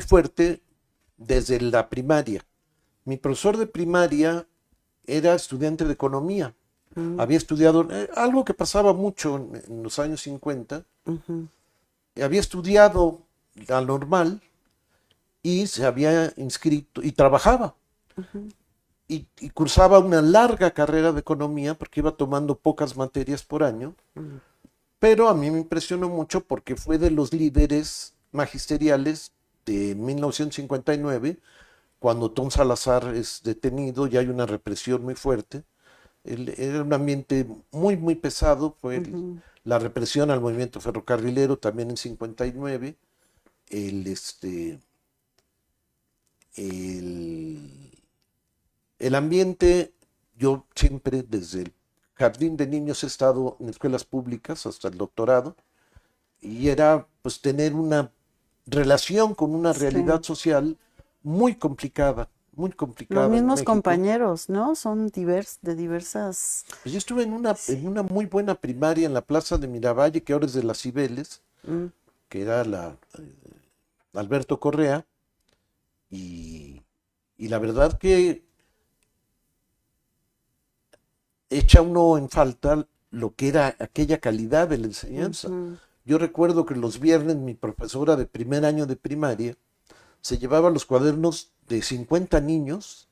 fuerte desde la primaria. Mi profesor de primaria era estudiante de economía. Había estudiado algo que pasaba mucho en los años 50. Había estudiado la normal y se había inscrito y trabajaba. Y cursaba una larga carrera de economía porque iba tomando pocas materias por año. Pero a mí me impresionó mucho porque fue de los líderes magisteriales de 1959, cuando Tom Salazar es detenido y hay una represión muy fuerte. Era un ambiente muy pesado, fue la represión al movimiento ferrocarrilero también en 59, el ambiente, yo siempre desde el jardín de niños he estado en escuelas públicas hasta el doctorado, y era pues tener una relación con una realidad social muy complicada Los en mismos México. compañeros, ¿no? Son de diversas. Pues yo estuve en una muy buena primaria en la Plaza de Miravalle, que ahora es de las Cibeles, que era la Alberto Correa, y la verdad que echa uno en falta lo que era aquella calidad de la enseñanza. Yo recuerdo que los viernes mi profesora de primer año de primaria se llevaba los cuadernos de 50 niños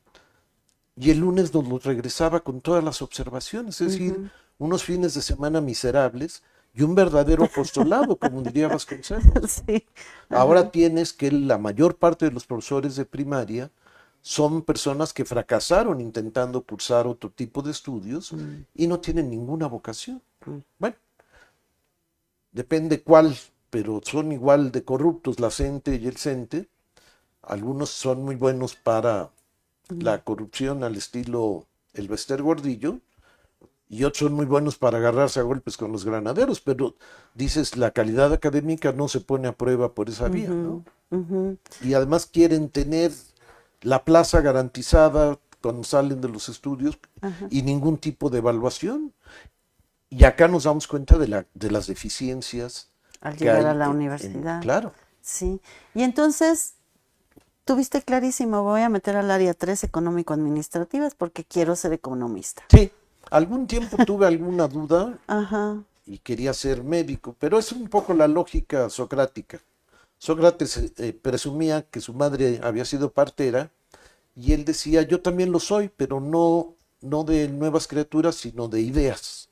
y el lunes nos los regresaba con todas las observaciones, es decir, unos fines de semana miserables y un verdadero apostolado, como diría Vasconcelos. Sí. Ahora tienes que la mayor parte de los profesores de primaria son personas que fracasaron intentando cursar otro tipo de estudios y no tienen ninguna vocación. Bueno, depende cuál, pero son igual de corruptos la CENTE y el CENTE. Algunos son muy buenos para la corrupción al estilo el Bester Gordillo y otros son muy buenos para agarrarse a golpes con los granaderos, pero dices, la calidad académica no se pone a prueba por esa vía, ¿no? Y además quieren tener la plaza garantizada cuando salen de los estudios y ningún tipo de evaluación. Y acá nos damos cuenta de las deficiencias Al que llegar hay a la universidad. claro. Sí. Y entonces, tuviste clarísimo, voy a meter al área 3 económico-administrativas porque quiero ser economista. Sí, algún tiempo tuve alguna duda Ajá. y quería ser médico, pero es un poco la lógica socrática. Sócrates presumía que su madre había sido partera y él decía, yo también lo soy, pero no de nuevas criaturas, sino de ideas.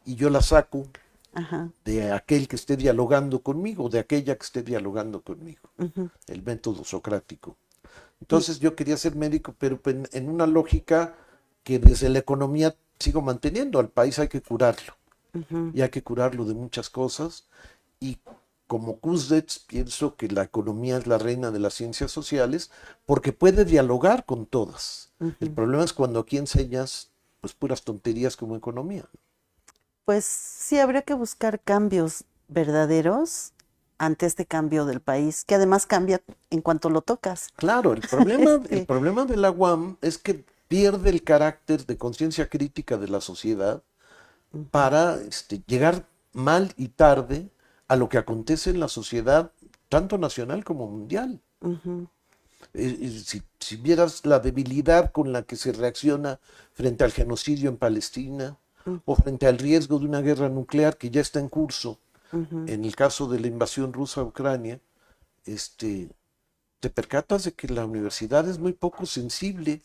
Y yo las saco Ajá. de aquel que esté dialogando conmigo, de aquella que esté dialogando conmigo, Ujú. el método socrático. Y, Entonces yo quería ser médico, pero en una lógica que desde la economía sigo manteniendo. Al país hay que curarlo, ujú. y hay que curarlo de muchas cosas. Y como Kuznets pienso que la economía es la reina de las ciencias sociales porque puede dialogar con todas. El Ujú. problema es cuando aquí enseñas pues puras tonterías como economía. Pues sí, habría que buscar cambios verdaderos ante este cambio del país, que además cambia en cuanto lo tocas. Claro, el Este, problema de la UAM es que pierde el carácter de conciencia crítica de la sociedad ujú, para llegar mal y tarde a lo que acontece en la sociedad, tanto nacional como mundial. ujú, Si vieras la debilidad con la que se reacciona frente al genocidio en Palestina o frente al riesgo de una guerra nuclear que ya está en curso, ujú, en el caso de la invasión rusa a Ucrania, este, te percatas de que la universidad es muy poco sensible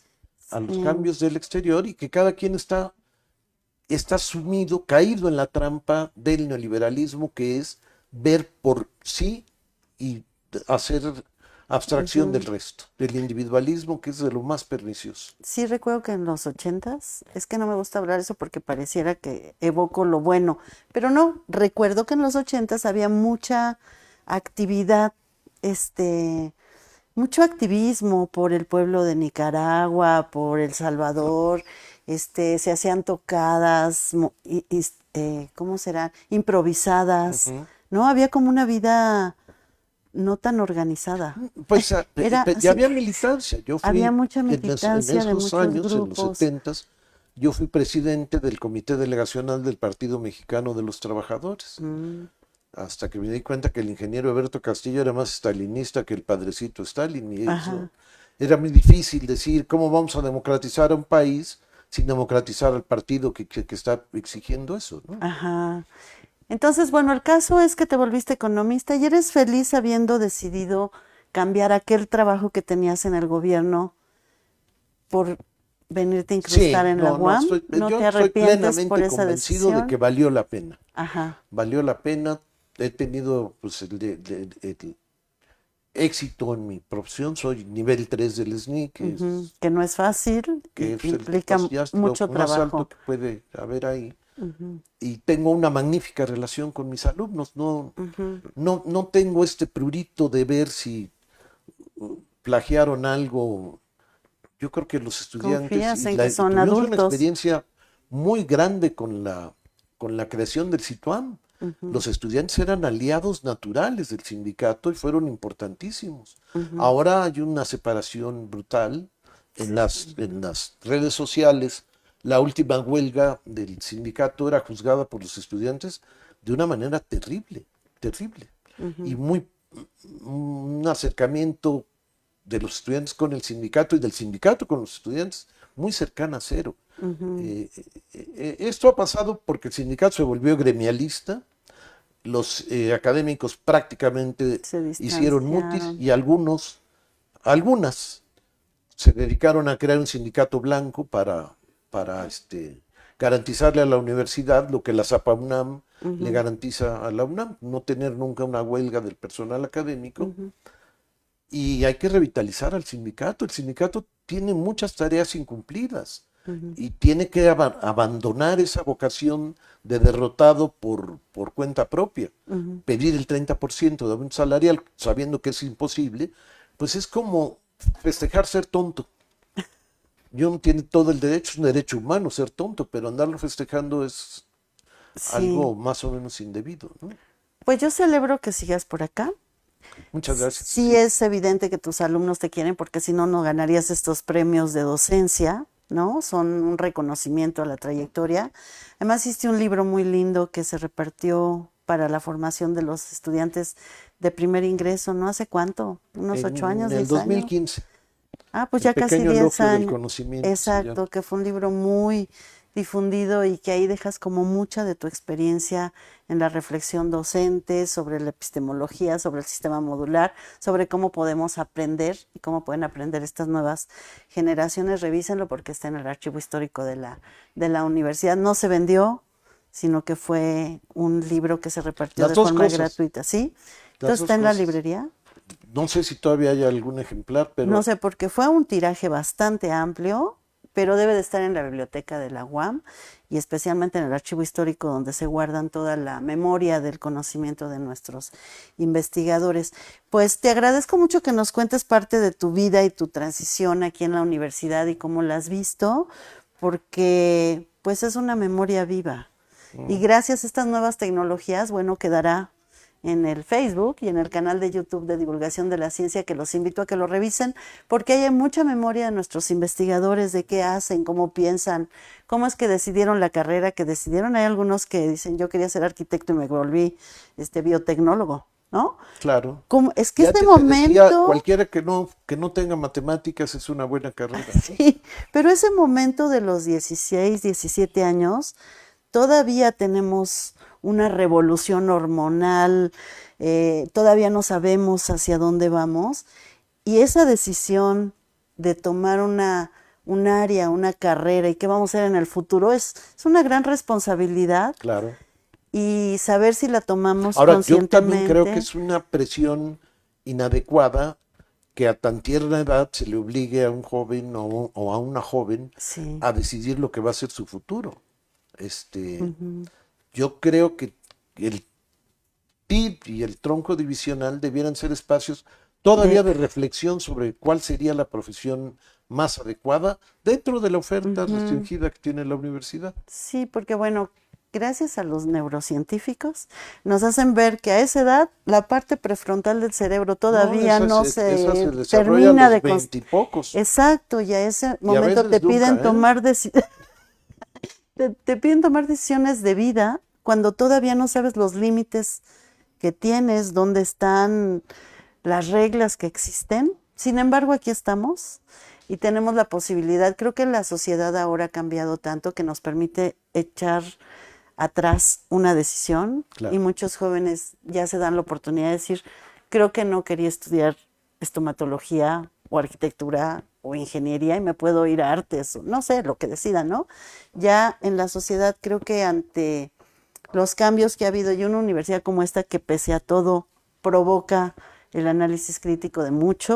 a los sí, cambios del exterior y que cada quien está sumido, caído en la trampa del neoliberalismo, que es ver por sí y hacer abstracción del ujú. resto, del individualismo, que es de lo más pernicioso. Sí recuerdo que en los ochentas, es que no me gusta hablar eso porque pareciera que evoco lo bueno, pero no, recuerdo que en los ochentas había mucha actividad, este, mucho activismo por el pueblo de Nicaragua, por El Salvador, se hacían tocadas, ¿cómo será? Improvisadas, Ujú. ¿no? Había como una vida no tan organizada. Pues Era ya así, había militancia. Yo había fui, mucha en militancia de esos muchos años, en los grupos. setentas, yo fui presidente del Comité Delegacional del Partido Mexicano de los Trabajadores, Mm, hasta que me di cuenta que el ingeniero Eberto Castillo era más stalinista que el padrecito Stalin, y eso ajá, era muy difícil decir cómo vamos a democratizar a un país sin democratizar al partido que está exigiendo eso, ¿no? ajá. Entonces, bueno, el caso es que te volviste economista y eres feliz habiendo decidido cambiar aquel trabajo que tenías en el gobierno por venirte a incrustar Sí, en la no, no, UAM. ¿No yo te estoy arrepientes por plenamente esa convencido de que decisión? valió la pena. Ajá. Valió la pena. He tenido pues, el éxito en mi profesión. Soy nivel 3 del SNI, Ujú. Que no es fácil que y es el implica lo mucho más alto trabajo. que puede haber ahí. Ujú, Y tengo una magnífica relación con mis alumnos. ujú. No tengo este prurito de ver si plagiaron algo. Yo creo que los estudiantes Confías en que y son tuvimos una adultos. experiencia muy grande con la creación del CITUAM. Ujú, Los estudiantes eran aliados naturales del sindicato y fueron importantísimos. ujú, Ahora hay una separación brutal en las redes sociales. La última huelga del sindicato era juzgada por los estudiantes de una manera terrible, terrible. Y ujú, un acercamiento de los estudiantes con el sindicato y del sindicato con los estudiantes muy cercana a cero. ujú. Esto ha pasado porque el sindicato se volvió gremialista, los académicos prácticamente Se hicieron mutis distanciaron. y algunas se dedicaron a crear un sindicato blanco para garantizarle a la universidad lo que la ZAPA-UNAM le Ujú, garantiza a la UNAM, no tener nunca una huelga del personal académico. ujú, Y hay que revitalizar al sindicato. El sindicato tiene muchas tareas incumplidas ujú, y tiene que abandonar esa vocación de derrotado por cuenta propia. ujú. Pedir el 30% de aumento salarial sabiendo que es imposible, pues es como festejar ser tonto. Yo no tiene todo el derecho, es un derecho humano ser tonto, pero andarlo festejando es Sí, algo más o menos indebido, ¿no? pues yo celebro que sigas por acá. Muchas gracias, Sí sí. es evidente que tus alumnos te quieren porque si no, no ganarías estos premios de docencia, ¿no? Son un reconocimiento a la trayectoria. Además, hiciste un libro muy lindo que se repartió para la formación de los estudiantes de primer ingreso, ¿no? ¿Hace cuánto? ¿Unos 8 años, En el 10 años? 2015, Ah, pues el ya casi pequeño 10 elogio del años. conocimiento se llama. Exacto, que fue un libro muy difundido y que ahí dejas como mucha de tu experiencia en la reflexión docente, sobre la epistemología, sobre el sistema modular, sobre cómo podemos aprender y cómo pueden aprender estas nuevas generaciones. Revísenlo porque está en el archivo histórico de la universidad. No se vendió, sino que fue un libro que se repartió Las de dos forma cosas. gratuita, ¿sí? Las Entonces dos está en la cosas. librería. No sé si todavía hay algún ejemplar, pero No sé, porque fue un tiraje bastante amplio, pero debe de estar en la biblioteca de la UAM y especialmente en el archivo histórico donde se guardan toda la memoria del conocimiento de nuestros investigadores. Pues te agradezco mucho que nos cuentes parte de tu vida y tu transición aquí en la universidad y cómo la has visto, porque pues es una memoria viva. Y gracias a estas nuevas tecnologías, bueno, quedará en el Facebook y en el canal de YouTube de Divulgación de la Ciencia, que los invito a que lo revisen, porque hay mucha memoria de nuestros investigadores, de qué hacen, cómo piensan, cómo es que decidieron la carrera que decidieron. Hay algunos que dicen, yo quería ser arquitecto y me volví biotecnólogo, ¿no? claro. Es que Ya este te decía, momento, cualquiera que no tenga matemáticas es una buena carrera. sí, pero ese momento de los 16, 17 años, todavía tenemos una revolución hormonal, todavía no sabemos hacia dónde vamos, y esa decisión de tomar un área, una carrera y qué vamos a hacer en el futuro es una gran responsabilidad, Claro. y saber si la tomamos Ahora, yo también creo que conscientemente. es una presión inadecuada que a tan tierna edad se le obligue a un joven o a una joven Sí. a decidir lo que va a ser su futuro. Yo creo que el TIP y el tronco divisional debieran ser espacios De, todavía de reflexión sobre cuál sería la profesión más adecuada dentro de la oferta restringida que tiene la universidad. sí, porque bueno, gracias a los neurocientíficos nos hacen ver que a esa edad la parte prefrontal del cerebro No, todavía no esa se se desarrolla a termina los de... veintipocos Exacto, y a ese y a momento te veces piden nunca, ¿eh? tomar te piden tomar decisiones de vida cuando todavía no sabes los límites que tienes, dónde están las reglas que existen. Sin embargo, aquí estamos y tenemos la posibilidad. Creo que la sociedad ahora ha cambiado tanto que nos permite echar atrás una decisión, y Claro. muchos jóvenes ya se dan la oportunidad de decir, creo que no quería estudiar estomatología o arquitectura o ingeniería y me puedo ir a artes, o no sé, lo que decidan, ¿no? Ya en la sociedad creo que ante los cambios que ha habido y una universidad como esta que pese a todo provoca el análisis crítico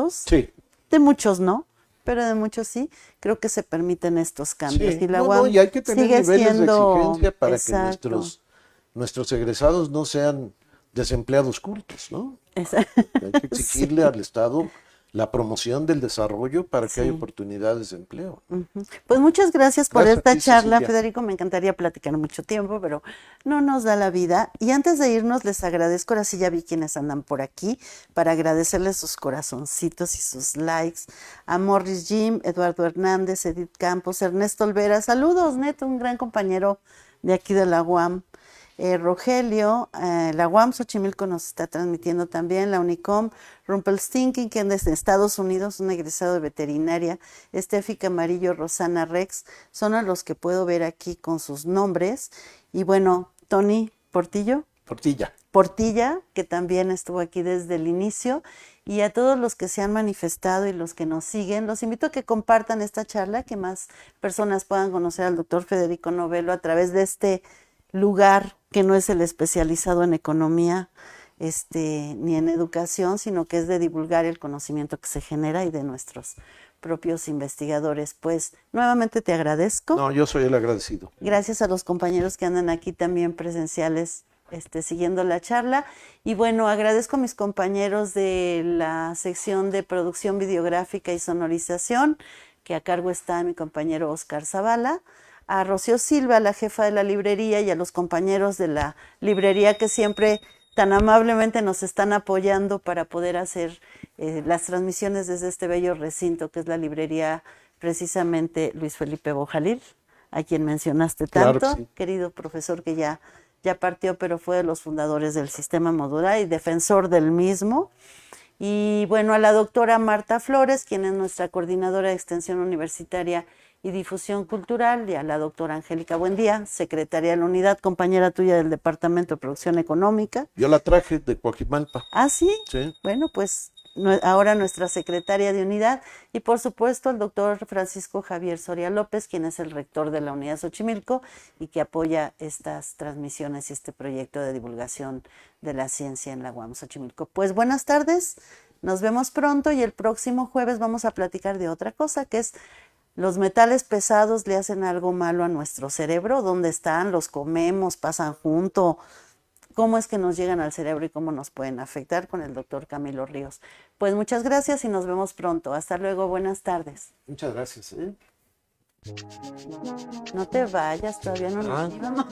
Sí, de muchos no, pero de muchos sí, creo que se permiten estos cambios. sí. Y la No, no, UAM y hay que tener sigue niveles de siendo, exigencia para que exacto, nuestros egresados no sean desempleados cultos, ¿no? esa- Hay que exigirle sí, al Estado la promoción del desarrollo para que haya sí. oportunidades de empleo. Pues muchas gracias por Gracias a esta ti, charla, Cecilia. Federico. Me encantaría platicar mucho tiempo, pero no nos da la vida. Y antes de irnos, les agradezco, ahora sí ya vi quienes andan por aquí, para agradecerles sus corazoncitos y sus likes. A Morris Jim, Eduardo Hernández, Edith Campos, Ernesto Olvera. Saludos, Neto, un gran compañero de aquí de la UAM. Rogelio, la UAM Xochimilco nos está transmitiendo también, la Unicom, Rumpelstiltskin, que es de Estados Unidos, un egresado de veterinaria, Estefi Camarillo, Rosana Rex, son a los que puedo ver aquí con sus nombres. Y bueno, Tony Portillo, Portilla. Portilla, que también estuvo aquí desde el inicio, y a todos los que se han manifestado y los que nos siguen, los invito a que compartan esta charla, que más personas puedan conocer al doctor Federico Novello a través de este lugar que no es el especializado en economía ni en educación, sino que es de divulgar el conocimiento que se genera y de nuestros propios investigadores. Pues nuevamente te agradezco. No, yo soy el agradecido. Gracias a los compañeros que andan aquí también presenciales siguiendo la charla. Y bueno, agradezco a mis compañeros de la sección de producción videográfica y sonorización, que a cargo está mi compañero Oscar Zavala, a Rocío Silva, la jefa de la librería, y a los compañeros de la librería que siempre tan amablemente nos están apoyando para poder hacer las transmisiones desde este bello recinto que es la librería precisamente Luis Felipe Bojalil, a quien mencionaste Claro que tanto, sí. querido profesor que ya partió, pero fue de los fundadores del sistema modular y defensor del mismo. Y bueno, a la doctora Marta Flores, quien es nuestra coordinadora de extensión universitaria y difusión cultural, y a la doctora Angélica Buendía, secretaria de la unidad, compañera tuya del Departamento de Producción Económica. Yo la traje de Coajimalpa. Ah, sí. Sí. Bueno, pues ahora nuestra secretaria de unidad, y por supuesto el doctor Francisco Javier Soria López, quien es el rector de la Unidad Xochimilco y que apoya estas transmisiones y este proyecto de divulgación de la ciencia en la UAM Xochimilco. Pues buenas tardes, nos vemos pronto y el próximo jueves vamos a platicar de otra cosa, que es los metales pesados le hacen algo malo a nuestro cerebro. ¿Dónde están? ¿Los comemos? ¿Pasan junto? ¿Cómo es que nos llegan al cerebro y cómo nos pueden afectar? Con el doctor Camilo Ríos. Pues muchas gracias y nos vemos pronto. Hasta luego, buenas tardes. Muchas gracias. No te vayas, todavía no.